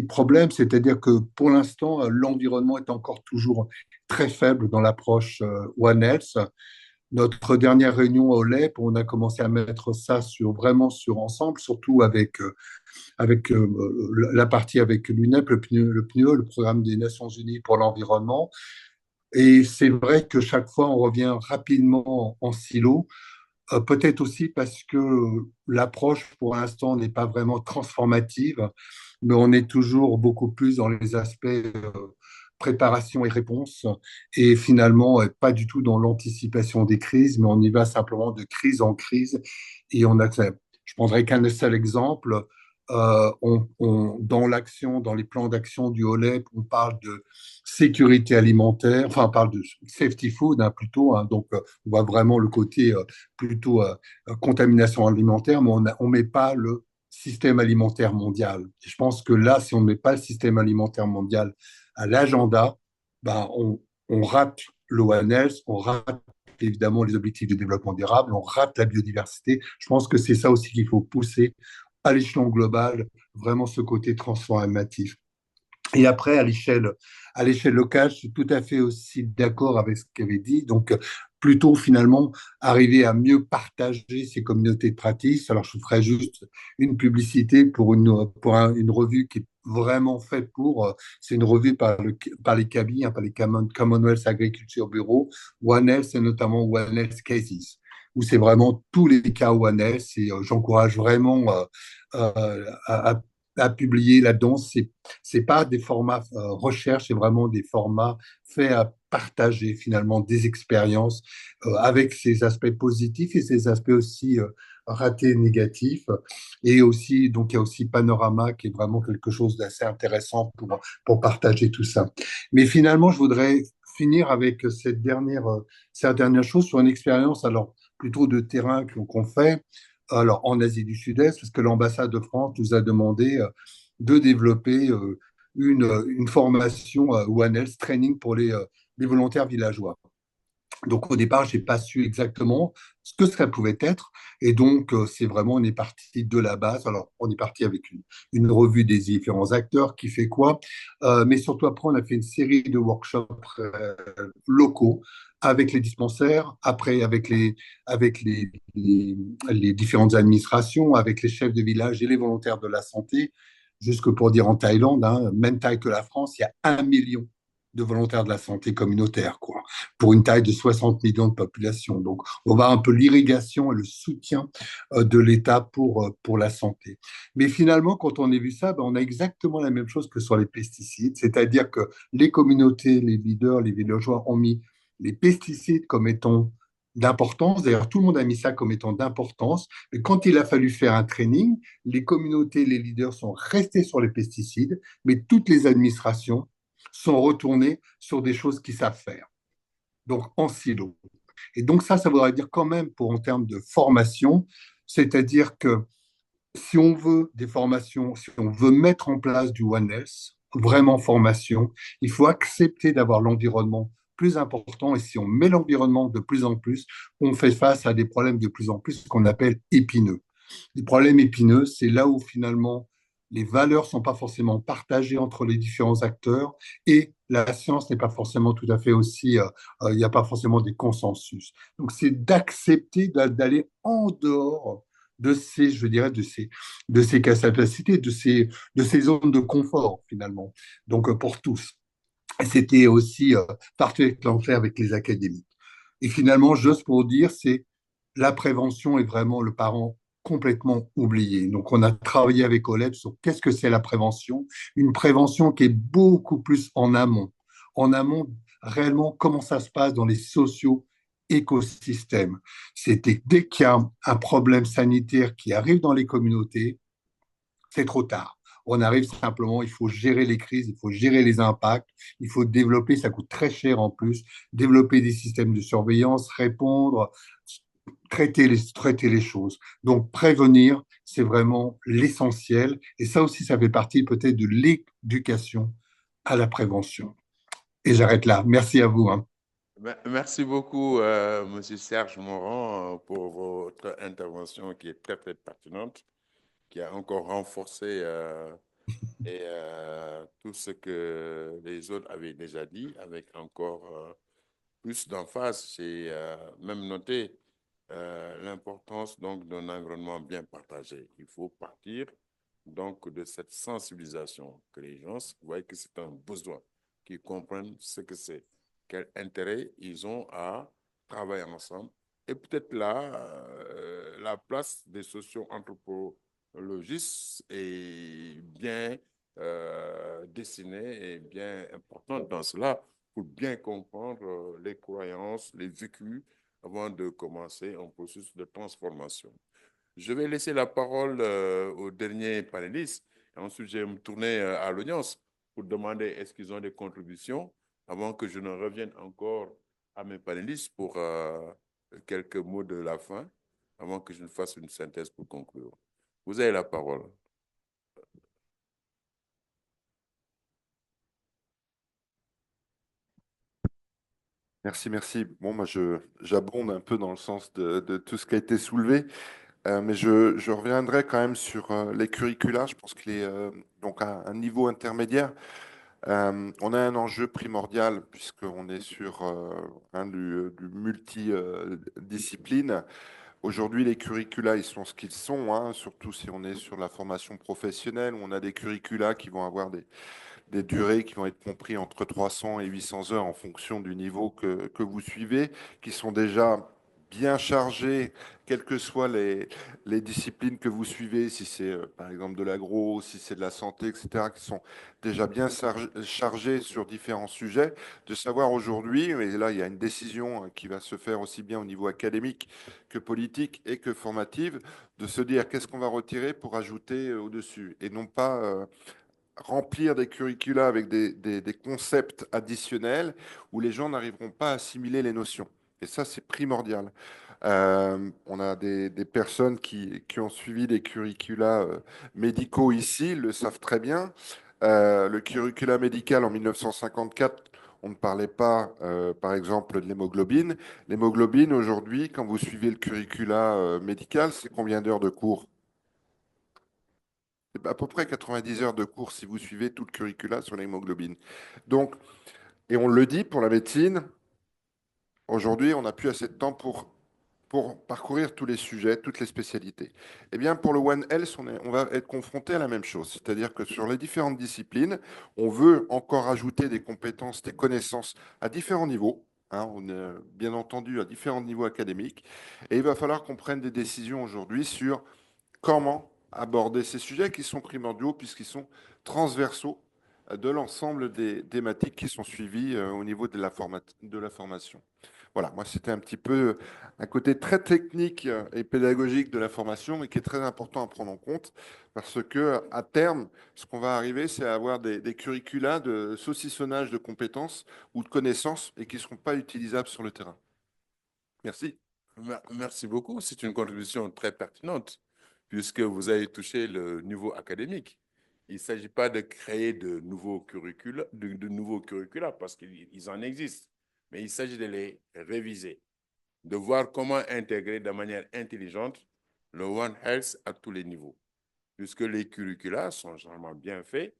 problème, c'est-à-dire que pour l'instant, l'environnement est encore toujours très faible dans l'approche One Health. Notre dernière réunion au LEP, on a commencé à mettre ça vraiment sur ensemble, surtout avec la partie avec l'UNEP, le PNUE, le Programme des Nations Unies pour l'environnement. Et c'est vrai que chaque fois, on revient rapidement en silo. Peut-être aussi parce que l'approche, pour l'instant, n'est pas vraiment transformative, mais on est toujours beaucoup plus dans les aspects préparation et réponse, et finalement, pas du tout dans l'anticipation des crises, mais on y va simplement de crise en crise, et on accepte. Je prendrai qu'un seul exemple. Dans l'action, dans les plans d'action du OLEP, on parle de sécurité alimentaire, enfin, on parle de safety food hein, plutôt, hein, donc on voit vraiment le côté plutôt contamination alimentaire, mais on met pas le système alimentaire mondial. Et je pense que là, si on ne met pas le système alimentaire mondial à l'agenda, ben on rate le One Health, on rate évidemment les objectifs de développement durable, on rate la biodiversité. Je pense que c'est ça aussi qu'il faut pousser à l'échelon global, vraiment ce côté transformatif. Et après, à l'échelle locale, je suis tout à fait aussi d'accord avec ce qu'avait dit. Donc, plutôt finalement arriver à mieux partager ces communautés de pratique. Alors, je ferai juste une publicité pour une revue qui est vraiment faite c'est une revue par les CABI, hein, par les Commonwealth Agriculture Bureau, One Health et notamment One Health Cases, où c'est vraiment tous les cas One Health. Et j'encourage vraiment à publier là-dedans. C'est pas des formats recherche, c'est vraiment des formats faits à partager finalement des expériences avec ses aspects positifs et ses aspects aussi ratés négatifs. Et aussi, donc il y a aussi Panorama qui est vraiment quelque chose d'assez intéressant pour partager tout ça. Mais finalement, je voudrais finir avec cette dernière chose sur une expérience, alors plutôt de terrain qu'on fait alors en Asie du Sud-Est, parce que l'ambassade de France nous a demandé de développer une formation One Health Training pour les volontaires villageois. Donc au départ, j'ai pas su exactement ce que ça pouvait être, et donc c'est vraiment on est parti de la base. Alors on est parti avec une revue des différents acteurs qui fait quoi, mais surtout après on a fait une série de workshops locaux avec les dispensaires, après avec les différentes administrations, avec les chefs de village et les volontaires de la santé, jusque pour dire en Thaïlande, hein, même taille que la France, il y a 1 million de volontaires de la santé communautaire, quoi, pour une taille de 60 millions de population. Donc, on va un peu l'irrigation et le soutien de l'État pour la santé. Mais finalement, quand on a vu ça, ben, on a exactement la même chose que sur les pesticides, c'est-à-dire que les communautés, les leaders, les villageois ont mis les pesticides comme étant d'importance. D'ailleurs, tout le monde a mis ça comme étant d'importance. Mais quand il a fallu faire un training, les communautés, les leaders sont restés sur les pesticides, mais toutes les administrations sont retournées sur des choses qu'ils savent faire, donc en silo. Et donc ça voudrait dire quand même pour en termes de formation, c'est-à-dire que si on veut des formations, si on veut mettre en place du One Health, vraiment formation, il faut accepter d'avoir l'environnement plus important et si on met l'environnement de plus en plus, on fait face à des problèmes de plus en plus qu'on appelle épineux. Les problèmes épineux, c'est là où finalement les valeurs ne sont pas forcément partagées entre les différents acteurs et la science n'est pas forcément tout à fait aussi, il n'y a pas forcément des consensus. Donc c'est d'accepter d'aller en dehors de ces, je dirais, de ces capacités, de ces zones de confort finalement. Donc pour tous. C'était aussi partout enclenché avec les académies. Et finalement, juste pour dire, c'est la prévention est vraiment le parent complètement oublié. Donc, on a travaillé avec OLED sur qu'est-ce que c'est la prévention. Une prévention qui est beaucoup plus en amont. En amont, réellement, comment ça se passe dans les socio-écosystèmes. C'était dès qu'il y a un problème sanitaire qui arrive dans les communautés, c'est trop tard. On arrive simplement, il faut gérer les crises, il faut gérer les impacts, il faut développer, ça coûte très cher en plus, développer des systèmes de surveillance, répondre, traiter les choses. Donc prévenir, c'est vraiment l'essentiel. Et ça aussi, ça fait partie peut-être de l'éducation à la prévention. Et j'arrête là. Merci à vous, hein. Merci beaucoup, Monsieur Serge Morand, pour votre intervention qui est très, très pertinente, qui a encore renforcé tout ce que les autres avaient déjà dit, avec encore plus d'emphase. J'ai même noté l'importance donc d'un environnement bien partagé. Il faut partir donc de cette sensibilisation que les gens voient que c'est un besoin, qu'ils comprennent ce que c'est, quel intérêt ils ont à travailler ensemble. Et peut-être là, la place des socio-anthropologistes est bien dessinée et bien importante dans cela pour bien comprendre les croyances, les vécus avant de commencer un processus de transformation. Je vais laisser la parole au dernier panéliste. Ensuite, je vais me tourner à l'audience pour demander est-ce qu'ils ont des contributions avant que je ne revienne encore à mes panélistes pour quelques mots de la fin, avant que je ne fasse une synthèse pour conclure. Vous avez la parole. Merci, merci. Bon, moi, j'abonde un peu dans le sens de tout ce qui a été soulevé, mais je reviendrai quand même sur les curricula. Je pense qu'il est donc à un niveau intermédiaire. On a un enjeu primordial puisqu'on est sur du multidiscipline. Aujourd'hui, les curricula, ils sont ce qu'ils sont, hein, surtout si on est sur la formation professionnelle, où on a des curricula qui vont avoir des durées qui vont être comprises entre 300 et 800 heures en fonction du niveau que vous suivez, qui sont déjà bien chargés, quelles que soient les disciplines que vous suivez, si c'est par exemple de l'agro, si c'est de la santé, etc., qui sont déjà bien chargés sur différents sujets, de savoir aujourd'hui, et là il y a une décision qui va se faire aussi bien au niveau académique que politique et que formative, de se dire qu'est-ce qu'on va retirer pour ajouter au-dessus, et non pas remplir des curricula avec des concepts additionnels où les gens n'arriveront pas à assimiler les notions. Et ça, c'est primordial. On a des personnes qui ont suivi des curricula médicaux ici, le savent très bien. Le curricula médical en 1954, on ne parlait pas, par exemple, de l'hémoglobine. L'hémoglobine, aujourd'hui, quand vous suivez le curricula médical, c'est combien d'heures de cours? C'est à peu près 90 heures de cours si vous suivez tout le curricula sur l'hémoglobine. Donc, et on le dit pour la médecine, aujourd'hui, on n'a plus assez de temps pour parcourir tous les sujets, toutes les spécialités. Eh bien, pour le One Health, on va être confronté à la même chose. C'est-à-dire que sur les différentes disciplines, on veut encore ajouter des compétences, des connaissances à différents niveaux. Hein, on est bien entendu à différents niveaux académiques. Et il va falloir qu'on prenne des décisions aujourd'hui sur comment aborder ces sujets qui sont primordiaux puisqu'ils sont transversaux de l'ensemble des thématiques qui sont suivies au niveau de la formation. Voilà, moi c'était un petit peu un côté très technique et pédagogique de la formation, mais qui est très important à prendre en compte parce que à terme, ce qu'on va arriver, c'est à avoir des curricula de saucissonnage de compétences ou de connaissances et qui ne seront pas utilisables sur le terrain. Merci. Merci beaucoup. C'est une contribution très pertinente puisque vous avez touché le niveau académique. Il ne s'agit pas de créer de nouveaux curricula parce qu'ils en existent. mais il s'agit de les réviser, de voir comment intégrer de manière intelligente le One Health à tous les niveaux, puisque les curricula sont généralement bien faits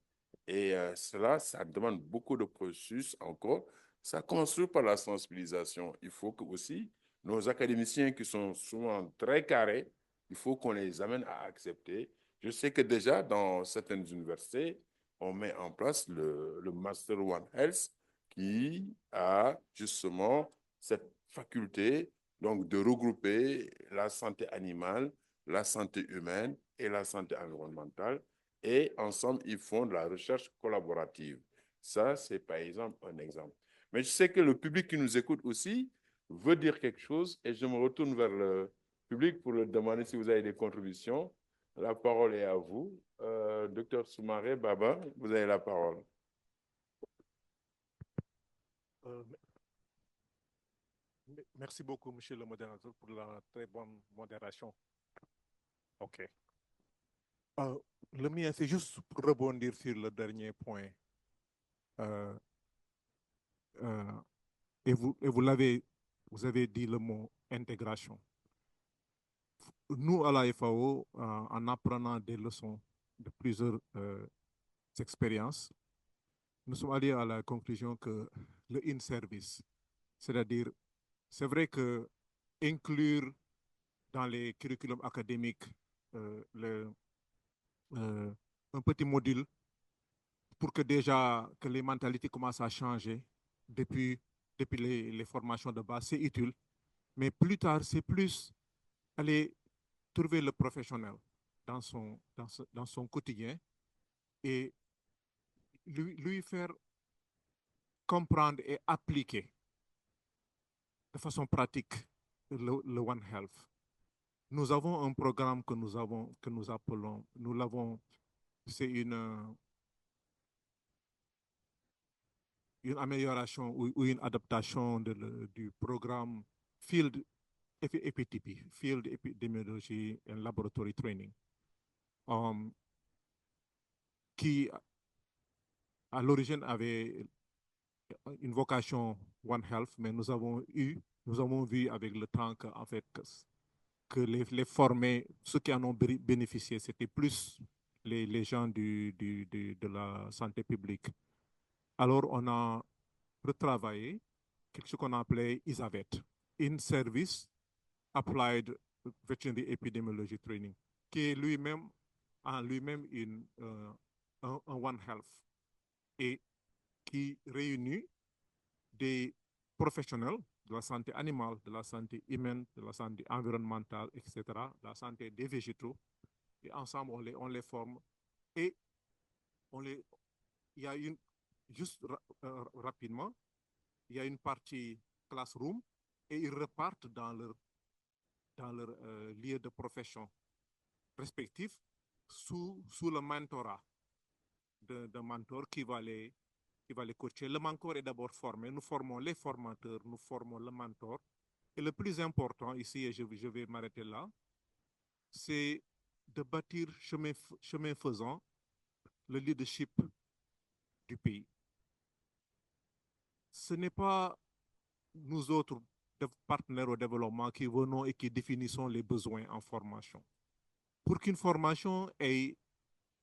et cela, ça demande beaucoup de processus encore. Ça construit par la sensibilisation. Il faut que aussi nos académiciens qui sont souvent très carrés, il faut qu'on les amène à accepter. Je sais que déjà dans certaines universités, on met en place le Master One Health qui a justement cette faculté donc de regrouper la santé animale, la santé humaine et la santé environnementale. Et ensemble, ils font de la recherche collaborative. Ça, c'est par exemple un exemple. Mais je sais que le public qui nous écoute aussi veut dire quelque chose et je me retourne vers le public pour leur demander si vous avez des contributions. La parole est à vous. Docteur Soumaré Baba, vous avez la parole. Merci beaucoup, monsieur le modérateur, pour la très bonne modération. OK. Le mien, c'est juste pour rebondir sur le dernier point. Et vous avez dit le mot intégration. Nous, à la FAO, en apprenant des leçons de plusieurs expériences, nous sommes allés à la conclusion que le in-service, c'est-à-dire, c'est vrai que inclure dans les curriculums académiques un petit module pour que déjà que les mentalités commencent à changer depuis les formations de base, c'est utile. Mais plus tard, c'est plus aller trouver le professionnel dans son quotidien et lui faire comprendre et appliquer de façon pratique le One Health. Nous avons un programme que nous appelons, c'est une amélioration ou une adaptation du programme Field FEPTP, Field Epidemiology and Laboratory Training, qui à l'origine avait une vocation One Health, mais nous avons vu avec le temps qu'en fait, que les formés, ceux qui en ont bénéficié, c'était plus les gens de la santé publique. Alors, on a retravaillé quelque chose qu'on a appelé ISAVET, In-Service Applied Veterinary Epidemiology Training, qui est lui-même un One Health et qui réunit des professionnels de la santé animale, de la santé humaine, de la santé environnementale, etc., de la santé des végétaux. Et ensemble, on les forme et il y a juste rapidement, il y a une partie classroom et ils repartent dans leur lieu de profession respectif sous le mentorat d'un mentor qui va les coacher. Le mentor est d'abord formé. Nous formons les formateurs, nous formons le mentor. Et le plus important ici, et je vais m'arrêter là, c'est de bâtir chemin faisant le leadership du pays. Ce n'est pas nous autres partenaires au développement qui venons et qui définissons les besoins en formation. Pour qu'une formation ait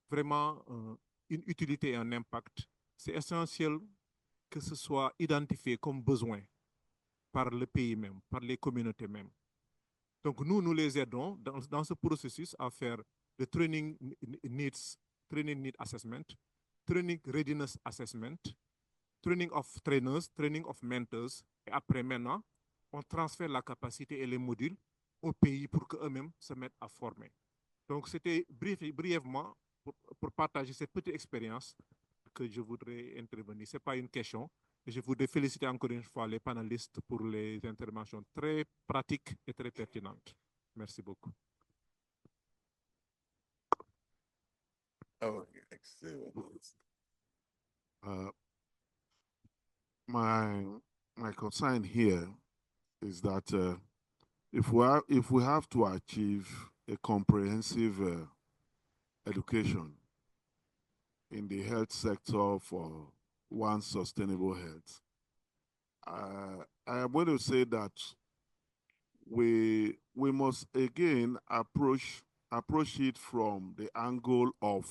vraiment une utilité et un impact, c'est essentiel que ce soit identifié comme besoin par le pays même, par les communautés même. Donc nous les aidons dans ce processus à faire le training need assessment, training readiness assessment, training of trainers, training of mentors. Et après maintenant, on transfère la capacité et les modules au pays pour qu'eux-mêmes se mettent à former. Donc c'était brièvement pour partager cette petite expérience que je voudrais intervenir. Ce n'est pas une question. Je voudrais féliciter encore une fois les panélistes pour les interventions très pratiques et très pertinentes. Merci beaucoup. Oh, excellent. My concern here is that if we have to achieve a comprehensive education in the health sector for one sustainable health, I am going to say that we must again approach it from the angle of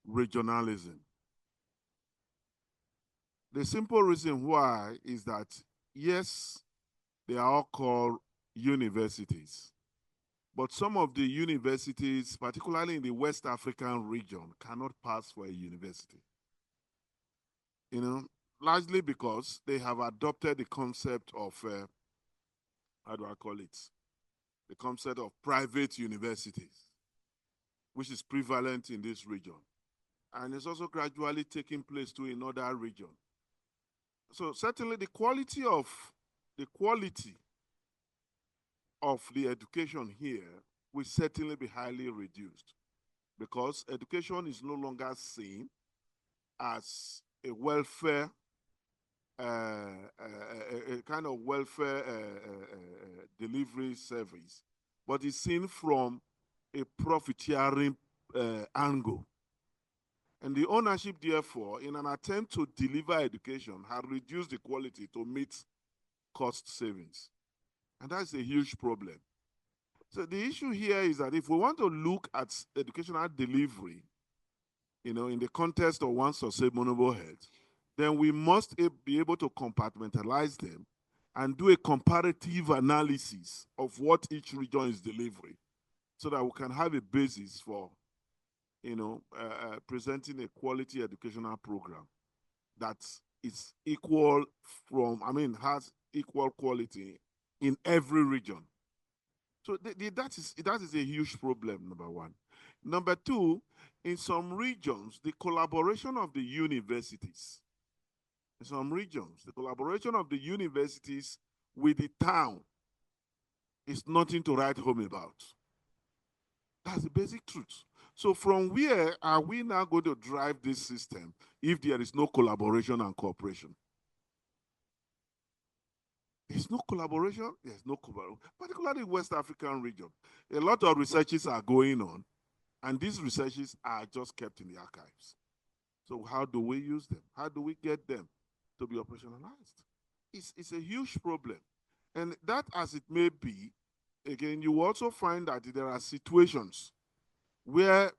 regionalism. The simple reason why is that, yes, they are all called universities, but some of the universities, particularly in the West African region, cannot pass for a university. You know, largely because they have adopted the concept of, how do I call it? The concept of private universities, which is prevalent in this region. And it's also gradually taking place too in other regions. So certainly the quality of the education here will certainly be highly reduced, because education is no longer seen as a welfare, a kind of welfare delivery service, but is seen from a profiteering angle. And the ownership, therefore, in an attempt to deliver education, has reduced the quality to meet cost savings. And that's a huge problem. So the issue here is that if we want to look at educational delivery, you know, in the context of one sustainable health, then we must be able to compartmentalize them and do a comparative analysis of what each region is delivering, so that we can have a basis for, you know, presenting a quality educational program that is equal has equal quality in every region. So that is a huge problem, number one. Number two, in some regions, the collaboration of the universities, with the town is nothing to write home about. That's the basic truth. So from where are we now going to drive this system if there is no collaboration and cooperation? There's no collaboration, there's no cooperation, particularly in West African region. A lot of researches are going on, and these researches are just kept in the archives. So how do we use them? How do we get them to be operationalized? It's a huge problem. And that, as it may be, again, you also find that there are situations where,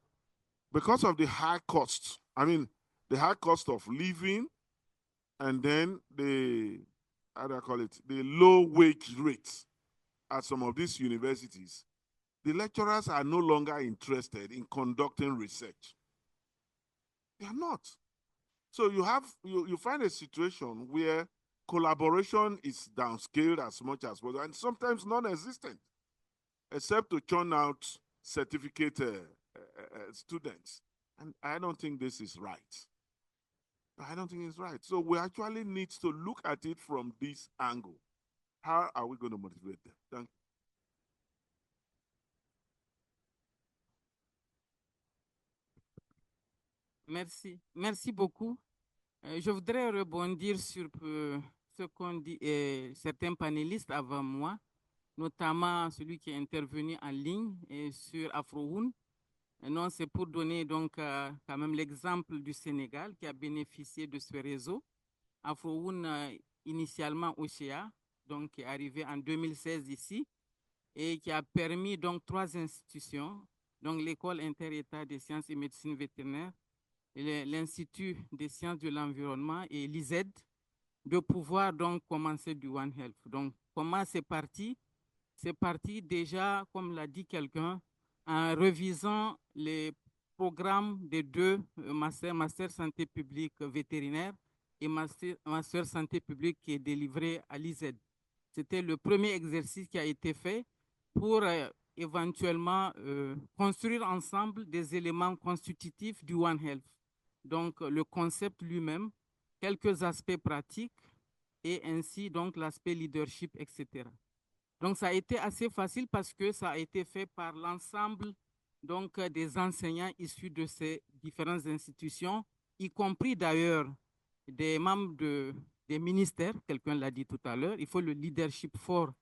because of the high costs, the high cost of living, and then the low wage rates at some of these universities, the lecturers are no longer interested in conducting research. They are not. So you find a situation where collaboration is downscaled as much as possible, and sometimes non-existent, except to churn out certificate students. And I don't think this is right. I don't think it's right. So we actually need to look at it from this angle. How are we going to motivate them? Thank you. Merci. Merci beaucoup. Je voudrais rebondir sur ce qu'ont dit certains panélistes avant moi, notamment celui qui est intervenu en ligne sur Afrowoon. Non, c'est pour donner donc quand même l'exemple du Sénégal qui a bénéficié de ce réseau. Afrowoon, initialement OCA, donc qui est arrivé en 2016 ici, et qui a permis donc 3 institutions, donc l'École inter-État des sciences et médecine vétérinaire, l'Institut des sciences de l'environnement et l'ISED, de pouvoir donc commencer du One Health. Donc, comment c'est parti? C'est parti déjà, comme l'a dit quelqu'un, en revisant les programmes des 2 master santé publique vétérinaire et master santé publique qui est délivré à l'ISED. C'était le premier exercice qui a été fait pour éventuellement construire ensemble des éléments constitutifs du One Health. Donc, le concept lui-même, quelques aspects pratiques et ainsi donc l'aspect leadership, etc. Donc, ça a été assez facile parce que ça a été fait par l'ensemble donc des enseignants issus de ces différentes institutions, y compris d'ailleurs des membres des ministères, quelqu'un l'a dit tout à l'heure. Il faut le leadership fort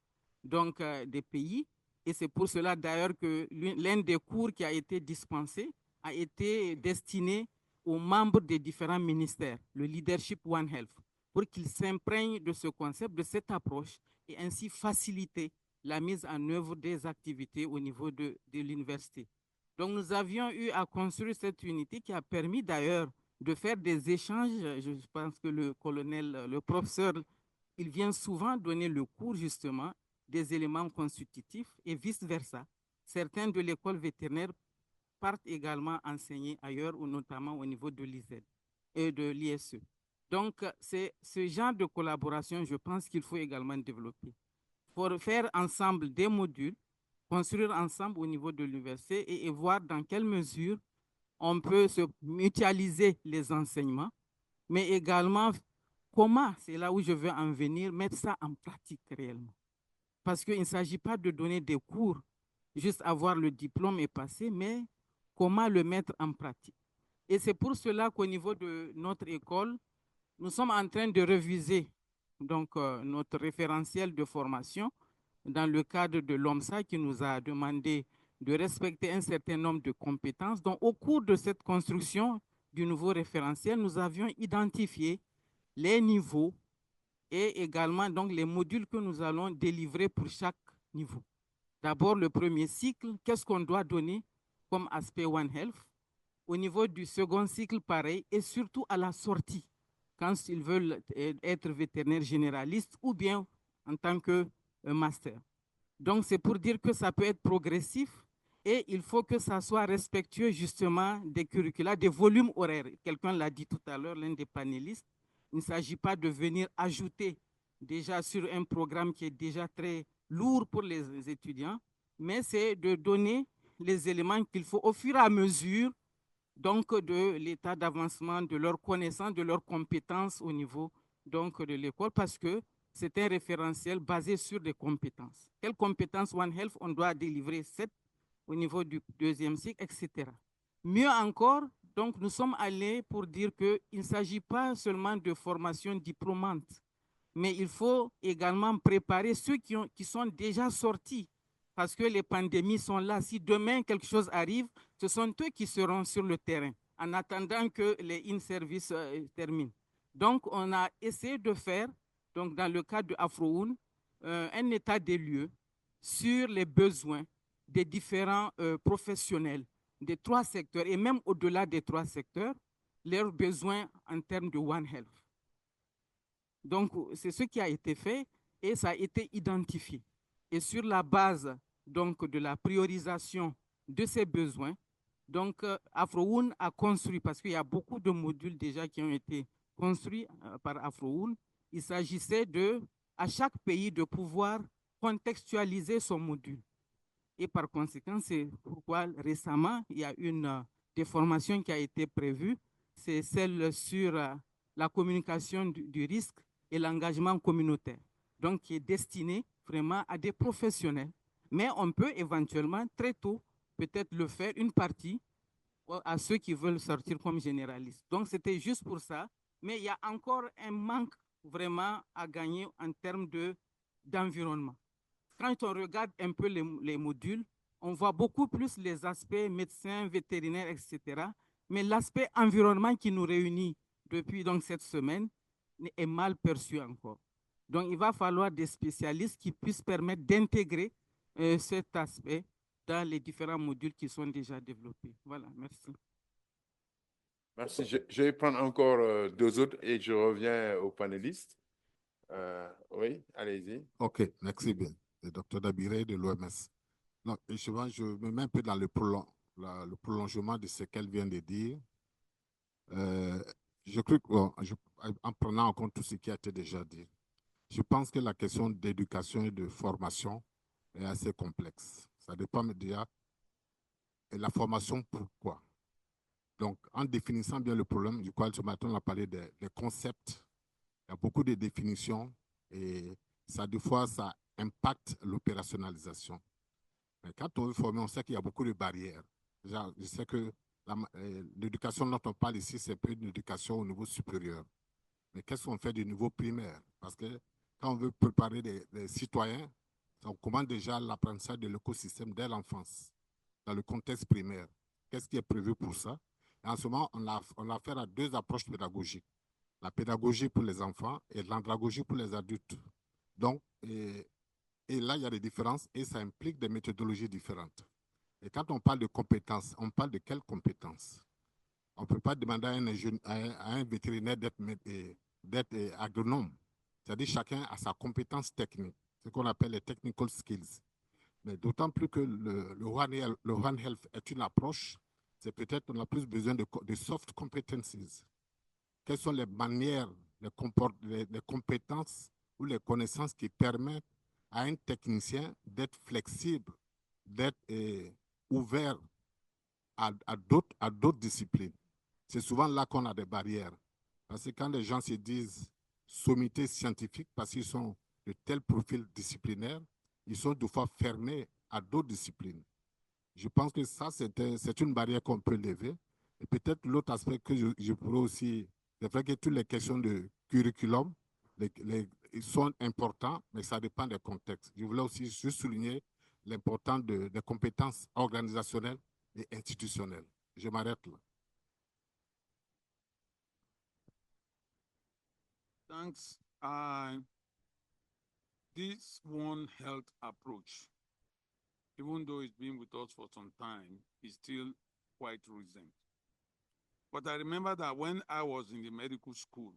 donc des pays, et c'est pour cela d'ailleurs que l'un des cours qui a été dispensé a été destiné aux membres des différents ministères, le leadership One Health. pour qu'ils s'imprègnent de ce concept, de cette approche, et ainsi faciliter la mise en œuvre des activités au niveau de l'université. Donc, nous avions eu à construire cette unité qui a permis d'ailleurs de faire des échanges. Je pense que le colonel, le professeur, il vient souvent donner le cours justement des éléments constitutifs et vice-versa. Certains de l'école vétérinaire partent également enseigner ailleurs, ou notamment au niveau de l'ISED et de l'ISE. Donc, c'est ce genre de collaboration, je pense qu'il faut également développer. Pour faire ensemble des modules, construire ensemble au niveau de l'université et voir dans quelle mesure on peut se mutualiser les enseignements, mais également comment, c'est là où je veux en venir, mettre ça en pratique réellement. Parce qu'il ne s'agit pas de donner des cours, juste avoir le diplôme et passer, mais comment le mettre en pratique. Et c'est pour cela qu'au niveau de notre école, nous sommes en train de réviser donc, notre référentiel de formation dans le cadre de l'OMSA qui nous a demandé de respecter un certain nombre de compétences. Donc, au cours de cette construction du nouveau référentiel, nous avions identifié les niveaux et également donc, les modules que nous allons délivrer pour chaque niveau. D'abord, le premier cycle, qu'est-ce qu'on doit donner comme aspect One Health? Au niveau du second cycle, pareil, et surtout à la sortie, quand ils veulent être vétérinaires généralistes ou bien en tant que master. Donc, c'est pour dire que ça peut être progressif et il faut que ça soit respectueux justement des curricula, des volumes horaires. Quelqu'un l'a dit tout à l'heure, l'un des panélistes. Il ne s'agit pas de venir ajouter déjà sur un programme qui est déjà très lourd pour les étudiants, mais c'est de donner les éléments qu'il faut au fur et à mesure donc de l'état d'avancement, de leur connaissance, de leurs compétences au niveau donc, de l'école, parce que c'est un référentiel basé sur des compétences. Quelles compétences One Health on doit délivrer 7 au niveau du deuxième cycle, etc. Mieux encore, donc nous sommes allés pour dire qu'il ne s'agit pas seulement de formation diplômante, mais il faut également préparer ceux qui sont déjà sortis, parce que les pandémies sont là. Si demain quelque chose arrive, ce sont eux qui seront sur le terrain, en attendant que les in-service terminent. Donc, on a essayé de faire, donc, dans le cadre de AfroUn, un état des lieux sur les besoins des différents professionnels des 3 secteurs, et même au-delà des 3 secteurs, leurs besoins en termes de One Health. Donc, c'est ce qui a été fait et ça a été identifié. Et sur la base donc, de la priorisation de ces besoins, donc AfroUn a construit, parce qu'il y a beaucoup de modules déjà qui ont été construits par AfroUn, il s'agissait à chaque pays de pouvoir contextualiser son module. Et par conséquent, c'est pourquoi récemment, il y a une des formations qui a été prévue, c'est celle sur la communication du risque et l'engagement communautaire, donc qui est destiné vraiment à des professionnels. Mais on peut éventuellement très tôt peut-être le faire une partie à ceux qui veulent sortir comme généralistes. Donc c'était juste pour ça, mais il y a encore un manque vraiment à gagner en termes d'environnement. Quand on regarde un peu les modules, on voit beaucoup plus les aspects médecins, vétérinaires, etc. Mais l'aspect environnement qui nous réunit depuis donc, cette semaine est mal perçu encore. Donc, il va falloir des spécialistes qui puissent permettre d'intégrer cet aspect dans les différents modules qui sont déjà développés. Voilà, merci. Merci. Je vais prendre encore 2 autres et je reviens aux panélistes. Oui, allez-y. OK, merci bien. Le docteur Dabiré de l'OMS. Donc, je me mets un peu dans le prolongement de ce qu'elle vient de dire. Je crois en prenant en compte tout ce qui a été déjà dit, je pense que la question d'éducation et de formation est assez complexe. Ça dépend déjà de la formation, pourquoi. Donc, en définissant bien le problème, du coup, ce matin, on a parlé des concepts. Il y a beaucoup de définitions et ça, des fois, ça impacte l'opérationnalisation. Mais quand on veut former, on sait qu'il y a beaucoup de barrières. Déjà, je sais que l'éducation dont on parle ici, c'est plus une éducation au niveau supérieur. Mais qu'est-ce qu'on fait du niveau primaire? Parce que quand on veut préparer les citoyens, on commence déjà l'apprentissage de l'écosystème dès l'enfance, dans le contexte primaire. Qu'est-ce qui est prévu pour ça? Et en ce moment, on a affaire à 2 approches pédagogiques. la pédagogie pour les enfants et l'andragogie pour les adultes. Donc, et là, il y a des différences et ça implique des méthodologies différentes. Et quand on parle de compétences, on parle de quelles compétences? On ne peut pas demander à un vétérinaire d'être agronome. C'est-à-dire chacun a sa compétence technique, ce qu'on appelle les technical skills. Mais d'autant plus que le One Health est une approche, c'est peut-être qu'on a plus besoin de soft competencies. Quelles sont les manières, les compétences ou les connaissances qui permettent à un technicien d'être flexible, d'être ouvert à d'autres disciplines. C'est souvent là qu'on a des barrières. Parce que quand les gens se disent sommité scientifique parce qu'ils sont de tel profil disciplinaire, ils sont deux fois fermés à d'autres disciplines. Je pense que ça, c'est une barrière qu'on peut lever. Et peut-être l'autre aspect que je pourrais aussi, c'est vrai que toutes les questions de curriculum, ils sont importants, mais ça dépend des contextes. Je voulais aussi juste souligner l'importance des compétences organisationnelles et institutionnelles. Je m'arrête là. Thanks. This One Health approach, even though it's been with us for some time, is still quite recent. But I remember that when I was in the medical school,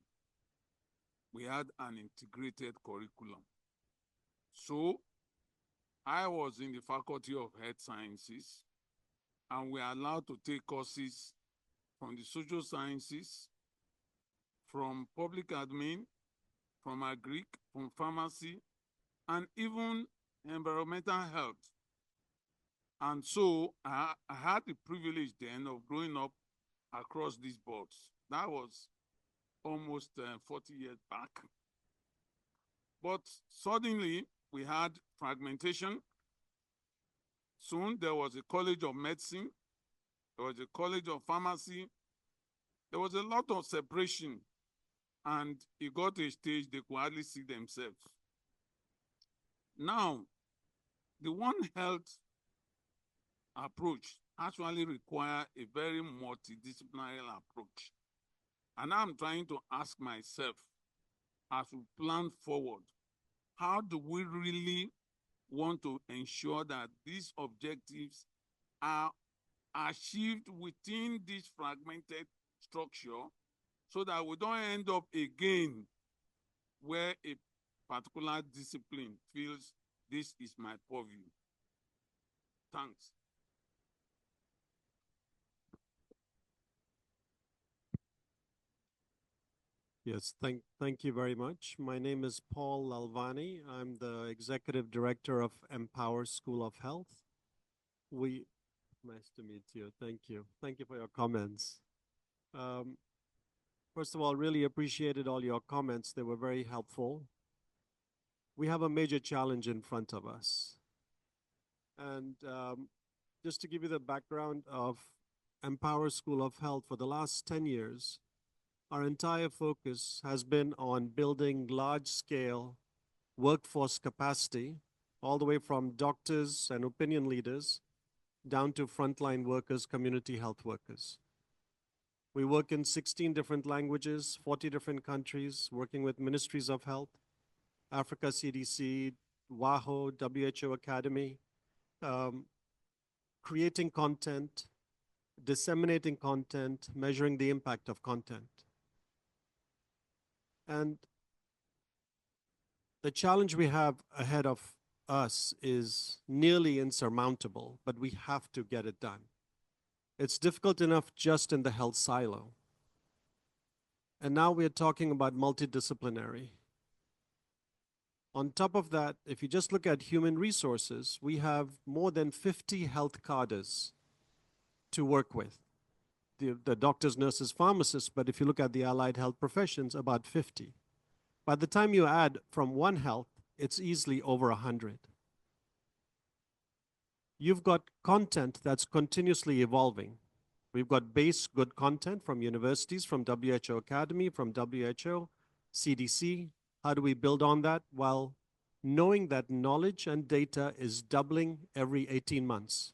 we had an integrated curriculum. So I was in the Faculty of Health Sciences, and we are allowed to take courses from the social sciences, from public admin, from agric, from pharmacy, and even environmental health. And so I had the privilege then of growing up across these boards. That was almost 40 years back. But suddenly we had fragmentation. Soon there was a College of Medicine, there was a College of Pharmacy. There was a lot of separation, and it got to a stage they could hardly see themselves. Now, the One Health approach actually requires a very multidisciplinary approach. And I'm trying to ask myself, as we plan forward, how do we really want to ensure that these objectives are achieved within this fragmented structure so that we don't end up again where a particular discipline feels this is my purview? Thanks. Yes, thank you very much. My name is Paul Lalvani. I'm the Executive Director of Empower School of Health. Nice to meet you. Thank you. Thank you for your comments. First of all, really appreciated all your comments. They were very helpful. We have a major challenge in front of us. And just to give you the background of Empower School of Health, for the last 10 years, our entire focus has been on building large-scale workforce capacity, all the way from doctors and opinion leaders down to frontline workers, community health workers. We work in 16 different languages, 40 different countries, working with ministries of health, Africa CDC, WAHO, WHO Academy, creating content, disseminating content, measuring the impact of content. And the challenge we have ahead of us is nearly insurmountable, but we have to get it done. It's difficult enough just in the health silo. And now we're talking about multidisciplinary. On top of that, if you just look at human resources, we have more than 50 health cadres to work with. The doctors, nurses, pharmacists, but if you look at the allied health professions, about 50. By the time you add from One Health, it's easily over 100. You've got content that's continuously evolving. We've got base good content from universities, from WHO Academy, from WHO, CDC. How do we build on that? Well, knowing that knowledge and data is doubling every 18 months.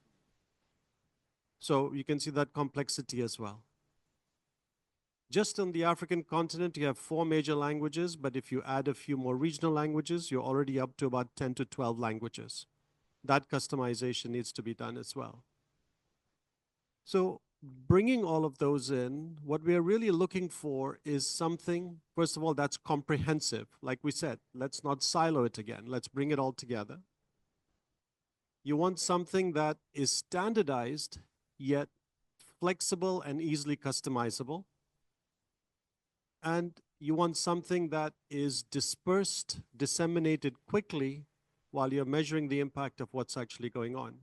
So you can see that complexity as well. Just on the African continent, you have 4 major languages, but if you add a few more regional languages, you're already up to about 10 to 12 languages. That customization needs to be done as well. So bringing all of those in, what we are really looking for is something, first of all, that's comprehensive. Like we said, let's not silo it again. Let's bring it all together. You want something that is standardized, yet flexible and easily customizable. And you want something that is dispersed, disseminated quickly while you're measuring the impact of what's actually going on.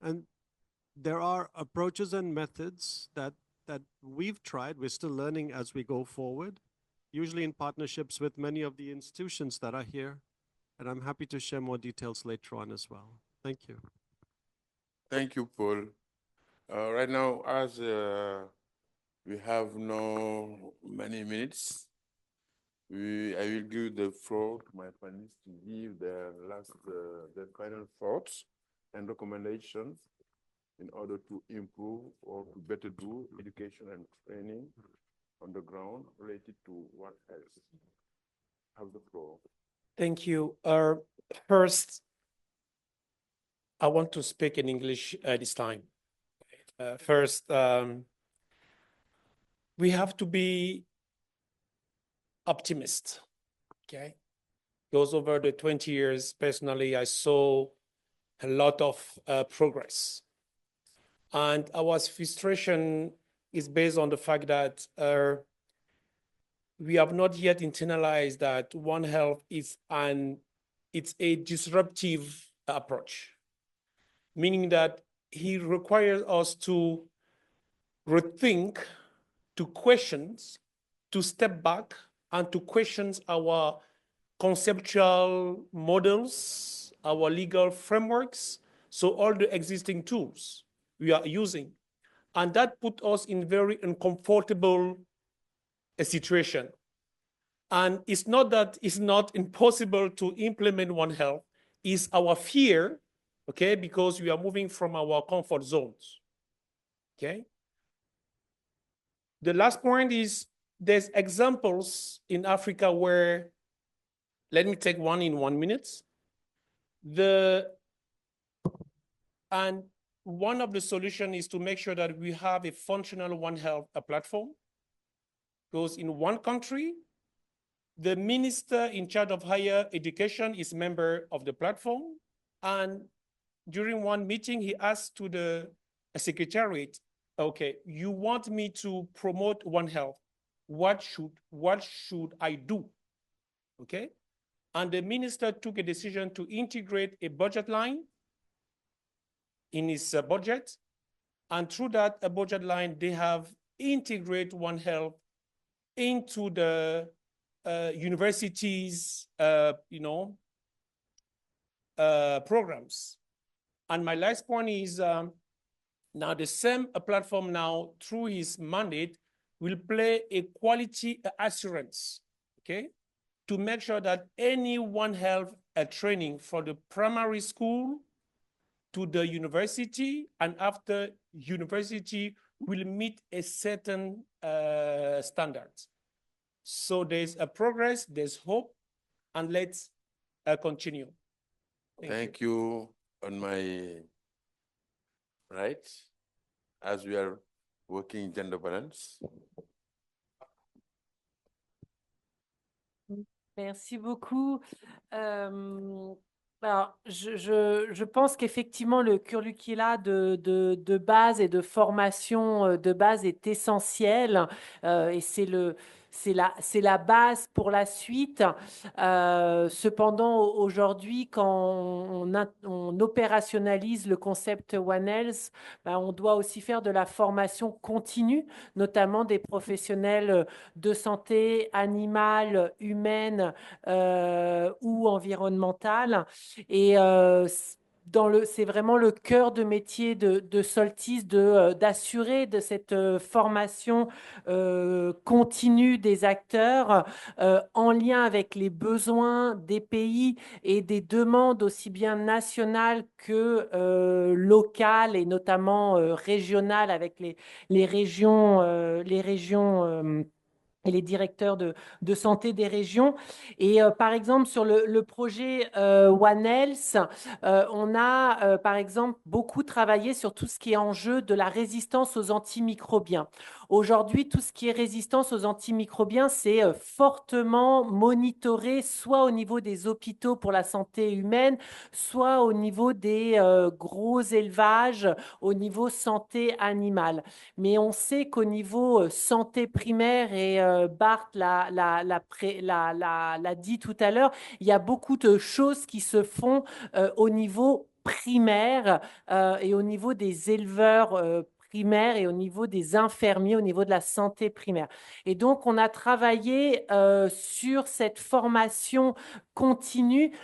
And there are approaches and methods that we've tried. We're still learning as we go forward, usually in partnerships with many of the institutions that are here. And I'm happy to share more details later on as well. Thank you. Thank you, Paul. Right now, as we have no many minutes, I will give the floor to my panelists to give their final thoughts and recommendations in order to improve or to better do education and training on the ground related to what else. Have the floor. Thank you. First, I want to speak in English this time. First, we have to be optimist, okay? Goes over the 20 years, personally, I saw a lot of progress. And our frustration is based on the fact that we have not yet internalized that One Health is it's a disruptive approach, meaning that he requires us to rethink, to question, to step back, and to question our conceptual models, our legal frameworks, so all the existing tools we are using. And that put us in very uncomfortable situation. And it's not that it's not impossible to implement One Health, it's our fear, okay, because we are moving from our comfort zones, okay? The last point is there's examples in Africa where, let me take one in 1 minute. And one of the solutions is to make sure that we have a functional One Health platform. Because in one country, the minister in charge of higher education is a member of the platform. And during one meeting, he asked to the secretariat, okay, you want me to promote One Health. What should I do? Okay. And the minister took a decision to integrate a budget line in his budget. And through that budget line, they have integrated One Health into the universities, programs. And my last point is now the same platform now through his mandate will play a quality assurance, okay, to make sure that any One Health training for the primary school to the university and after university will meet a certain standard. So there's a progress, there's hope, and let's continue. Thank you. On my right, as we are working gender balance. Merci beaucoup. Alors, je pense qu'effectivement, le curricula de base et de formation de base est essentiel et c'est la base pour la suite. Cependant, aujourd'hui, quand on opérationnalise le concept One Health, on doit aussi faire de la formation continue, notamment des professionnels de santé animale, humaine ou environnementale. Et c'est vraiment le cœur de métier de Soltis d'assurer de cette formation continue des acteurs en lien avec les besoins des pays et des demandes aussi bien nationales que locales et notamment régionales avec les régions, et les directeurs de santé des régions. Et par exemple, sur le projet One Health, on a par exemple beaucoup travaillé sur tout ce qui est enjeu de la résistance aux antimicrobiens. Aujourd'hui, tout ce qui est résistance aux antimicrobiens, c'est fortement monitoré, soit au niveau des hôpitaux pour la santé humaine, soit au niveau des gros élevages, au niveau santé animale. Mais on sait qu'au niveau santé primaire, et Bart l'a dit tout à l'heure, il y a beaucoup de choses qui se font au niveau primaire et au niveau des éleveurs primaires et au niveau des infirmiers, au niveau de la santé primaire. Et donc, on a travaillé sur cette formation continue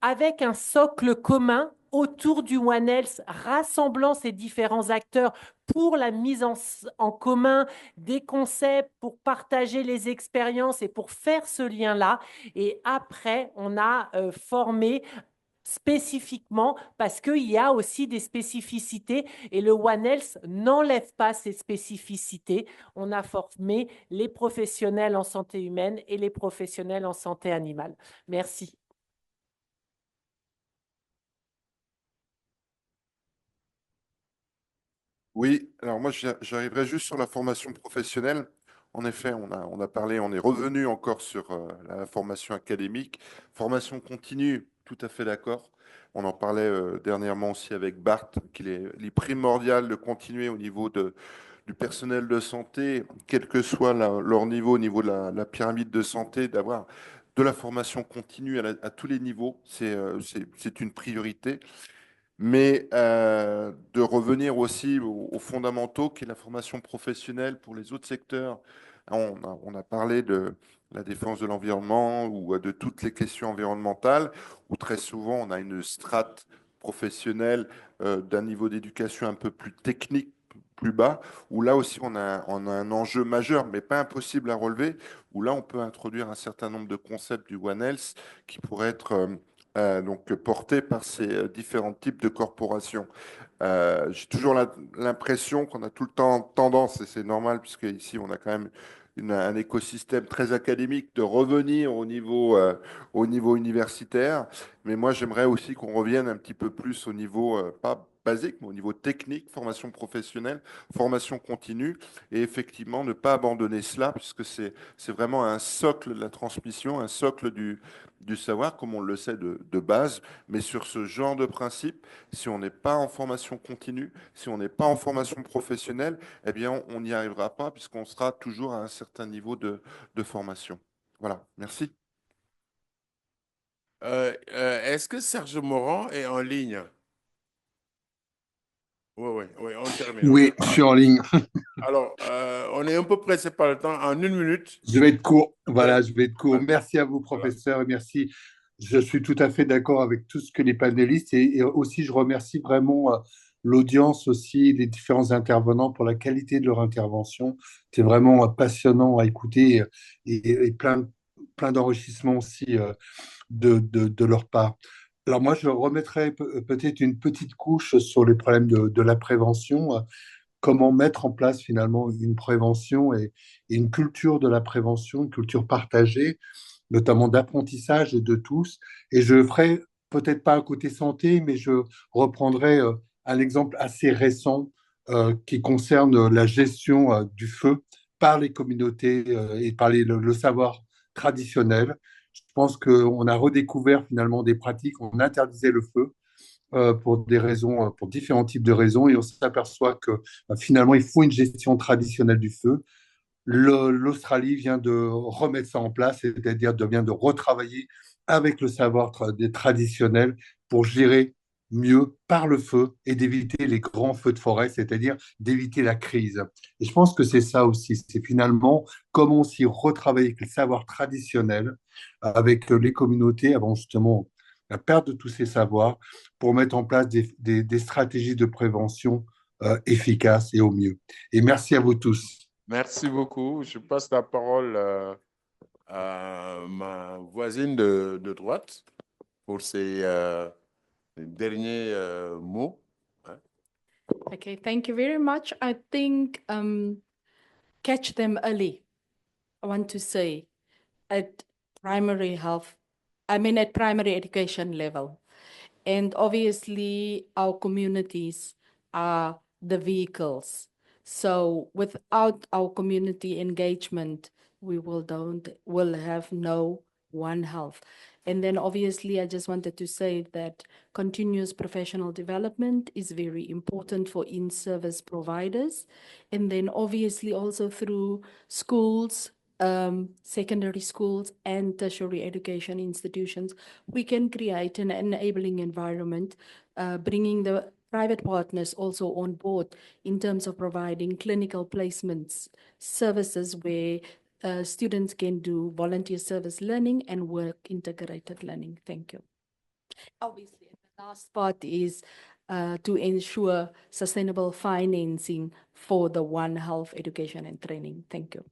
avec un socle commun autour du One Health, rassemblant ces différents acteurs pour la mise en commun des concepts, pour partager les expériences et pour faire ce lien-là. Et après, on a formé spécifiquement parce qu'il y a aussi des spécificités et le One Health n'enlève pas ces spécificités. On a formé les professionnels en santé humaine et les professionnels en santé animale. Merci. Oui, alors moi j'arriverai juste sur la formation professionnelle. En effet, on a parlé, on est revenu encore sur la formation académique. Formation continue, tout à fait d'accord. On en parlait dernièrement aussi avec Bart, il est primordial de continuer au niveau du personnel de santé, quel que soit leur niveau, au niveau de la pyramide de santé, d'avoir de la formation continue à tous les niveaux. C'est une priorité, mais de revenir aussi aux fondamentaux, qui est la formation professionnelle pour les autres secteurs. On a parlé de la défense de l'environnement ou de toutes les questions environnementales, où très souvent on a une strate professionnelle d'un niveau d'éducation un peu plus technique, plus bas, où là aussi on a un enjeu majeur, mais pas impossible à relever, où là on peut introduire un certain nombre de concepts du One Health qui pourraient être donc portés par ces différents types de corporations. J'ai toujours l'impression qu'on a tout le temps tendance, et c'est normal puisque ici on a quand même un écosystème très académique, de revenir au niveau universitaire. Mais moi j'aimerais aussi qu'on revienne un petit peu plus au niveau, pas basique, mais au niveau technique, formation professionnelle, formation continue, et effectivement ne pas abandonner cela, puisque c'est vraiment un socle de la transmission, un socle du savoir, comme on le sait de base. Mais sur ce genre de principe, si on n'est pas en formation continue, si on n'est pas en formation professionnelle, eh bien, on n'y arrivera pas puisqu'on sera toujours à un certain niveau de formation. Voilà, merci. Est-ce que Serge Morand est en ligne? Oui, on termine. Oui, je suis en ligne. Alors, on est un peu pressé par le temps. En 1 minute. Je vais être court. Voilà, je vais être court. Voilà. Merci à vous, professeur, et merci. Je suis tout à fait d'accord avec tout ce que les panélistes et aussi je remercie vraiment l'audience aussi, les différents intervenants pour la qualité de leur intervention. C'est vraiment passionnant à écouter et plein d'enrichissements aussi de leur part. Alors moi, je remettrai peut-être une petite couche sur les problèmes de la prévention. Comment mettre en place finalement une prévention et une culture de la prévention, une culture partagée, notamment d'apprentissage de tous. Et je ferai peut-être pas un côté santé, mais je reprendrai un exemple assez récent qui concerne la gestion du feu par les communautés et par le savoir traditionnel. Je pense qu'on a redécouvert finalement des pratiques, on interdisait le feu pour des raisons, pour différents types de raisons, et on s'aperçoit que finalement, il faut une gestion traditionnelle du feu. L'Australie vient de remettre ça en place, c'est-à-dire vient de retravailler avec le savoir traditionnel pour gérer mieux par le feu et d'éviter les grands feux de forêt, c'est-à-dire d'éviter la crise. Et je pense que c'est ça aussi, c'est finalement comment aussi retravailler avec le savoir traditionnel, avec les communautés, avant justement la perte de tous ces savoirs pour mettre en place des stratégies de prévention efficaces et au mieux. Et merci à vous tous. Merci beaucoup. Je passe la parole à ma voisine de droite pour ses derniers mots. Okay, thank you very much. I think catch them early. I want to say at primary at primary education level. And obviously our communities are the vehicles. So without our community engagement, we will have no One Health. And then obviously I just wanted to say that continuous professional development is very important for in-service providers. And then obviously also through schools, secondary schools and tertiary education institutions, we can create an enabling environment, bringing the private partners also on board in terms of providing clinical placements services where students can do volunteer service learning and work integrated learning. Thank you. Obviously, the last part is to ensure sustainable financing for the One Health education and training. Thank you.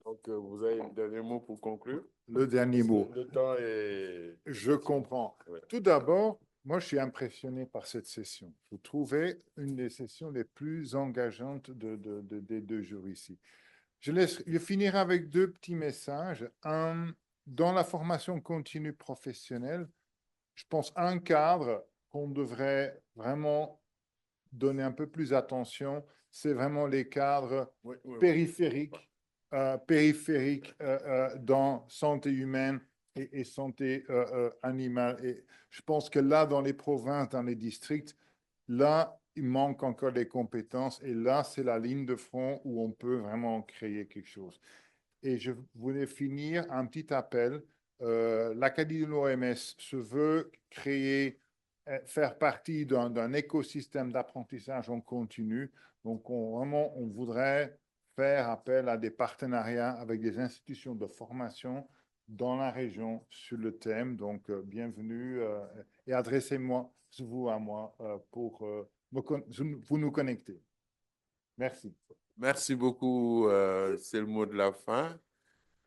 Donc, vous avez le dernier mot pour conclure? Le dernier mot. Le temps est... Je comprends. Ouais. Tout d'abord, moi, je suis impressionné par cette session. Vous trouvez une des sessions les plus engageantes des 2 jours ici. Je finirai avec 2 petits messages. Un, dans la formation continue professionnelle, je pense un cadre qu'on devrait vraiment donner un peu plus attention, c'est vraiment les cadres périphériques dans santé humaine et santé animale. Et je pense que là, dans les provinces, dans les districts, là, il manque encore des compétences. Et là, c'est la ligne de front où on peut vraiment créer quelque chose. Et je voulais finir un petit appel. L'Académie de l'OMS se veut faire partie d'un écosystème d'apprentissage en continu. Donc, on voudrait faire appel à des partenariats avec des institutions de formation dans la région sur le thème. Donc, bienvenue et adressez-vous à moi pour vous nous connecter. Merci. Merci beaucoup. C'est le mot de la fin.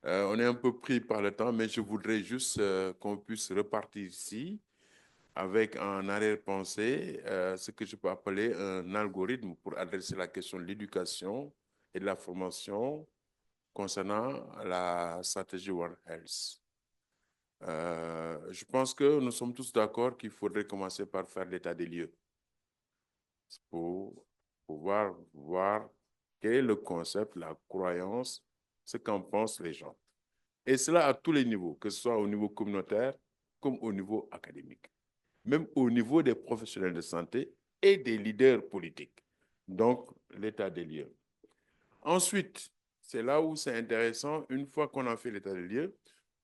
On est un peu pris par le temps, mais je voudrais juste qu'on puisse repartir ici avec en arrière-pensée ce que je peux appeler un algorithme pour adresser la question de l'éducation et de la formation concernant la stratégie One Health. Je pense que nous sommes tous d'accord qu'il faudrait commencer par faire l'état des lieux pour pouvoir voir quel est le concept, la croyance, ce qu'en pensent les gens. Et cela à tous les niveaux, que ce soit au niveau communautaire comme au niveau académique, même au niveau des professionnels de santé et des leaders politiques. Donc, l'état des lieux. Ensuite, c'est là où c'est intéressant, une fois qu'on a fait l'état des lieux,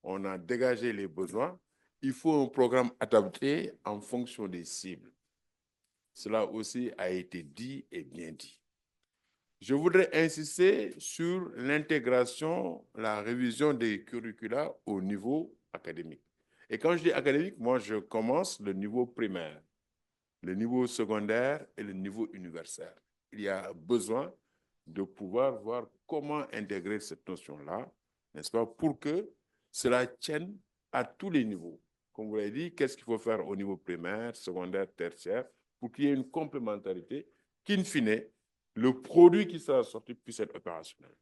on a dégagé les besoins, il faut un programme adapté en fonction des cibles. Cela aussi a été dit et bien dit. Je voudrais insister sur l'intégration, la révision des curricula au niveau académique. Et quand je dis académique, moi, je commence le niveau primaire, le niveau secondaire et le niveau universitaire. Il y a besoin de pouvoir voir comment intégrer cette notion-là, n'est-ce pas, pour que cela tienne à tous les niveaux. Comme vous l'avez dit, qu'est-ce qu'il faut faire au niveau primaire, secondaire, tertiaire, pour qu'il y ait une complémentarité, qu'in fine, le produit qui sera sorti puisse être opérationnel.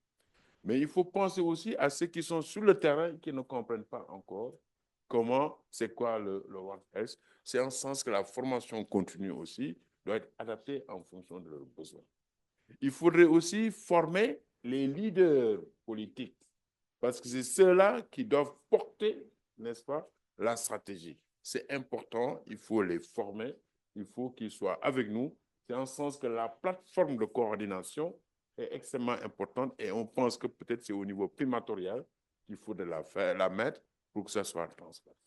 Mais il faut penser aussi à ceux qui sont sur le terrain et qui ne comprennent pas encore comment, c'est quoi le One Health. C'est en ce sens que la formation continue aussi doit être adaptée en fonction de leurs besoins. Il faudrait aussi former les leaders politiques parce que c'est ceux-là qui doivent porter, n'est-ce pas, la stratégie. C'est important, il faut les former, il faut qu'ils soient avec nous. C'est en ce sens que la plateforme de coordination est extrêmement importante et on pense que peut-être c'est au niveau primatorial qu'il faut la mettre pour que ça soit transparent.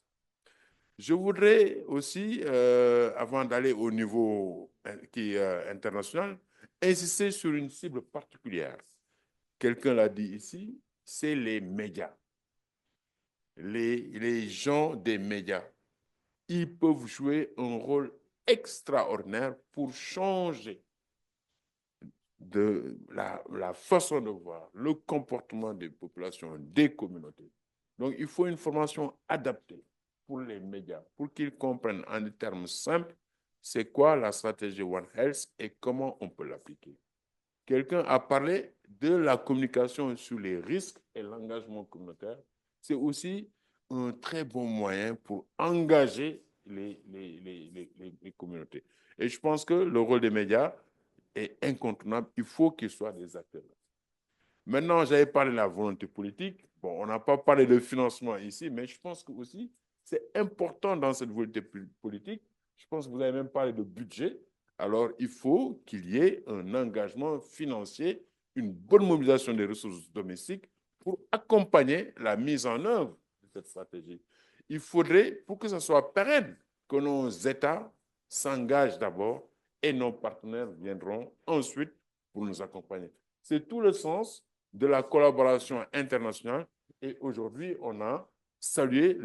Je voudrais aussi, avant d'aller au niveau international, insister sur une cible particulière. Quelqu'un l'a dit ici, c'est les médias, les gens des médias. ils peuvent jouer un rôle extraordinaire pour changer de la façon de voir, le comportement des populations, des communautés. Donc, il faut une formation adaptée pour les médias, pour qu'ils comprennent en des termes simples c'est quoi la stratégie One Health et comment on peut l'appliquer. Quelqu'un a parlé de la communication sur les risques et l'engagement communautaire. C'est aussi un très bon moyen pour engager les communautés. Et je pense que le rôle des médias est incontournable. Il faut qu'ils soient des acteurs. Maintenant, j'avais parlé de la volonté politique. Bon, on n'a pas parlé de financement ici, mais je pense que aussi c'est important dans cette volonté politique. Je pense que vous avez même parlé de budget. Alors, il faut qu'il y ait un engagement financier, une bonne mobilisation des ressources domestiques pour accompagner la mise en œuvre de cette stratégie. Il faudrait, pour que ce soit pérenne, que nos États s'engagent d'abord et nos partenaires viendront ensuite pour nous accompagner. C'est tout le sens de la collaboration internationale. Et aujourd'hui, on a salué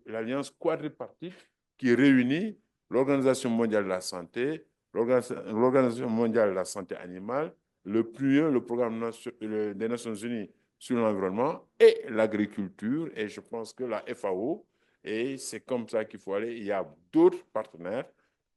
l'alliance quadripartite qui réunit l'Organisation mondiale de la santé, l'Organisation mondiale de la santé animale, le PNUE, le programme des Nations unies sur l'environnement et l'agriculture. Et je pense que la FAO, et c'est comme ça qu'il faut aller. Il y a d'autres partenaires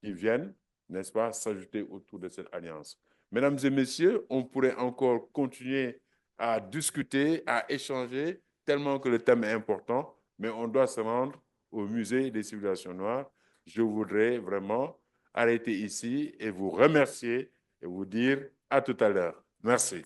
qui viennent, n'est-ce pas, s'ajouter autour de cette alliance. Mesdames et messieurs, on pourrait encore continuer à discuter, à échanger, tellement que le thème est important, mais on doit se rendre au musée des civilisations noires. Je voudrais vraiment arrêter ici et vous remercier et vous dire à tout à l'heure. Merci.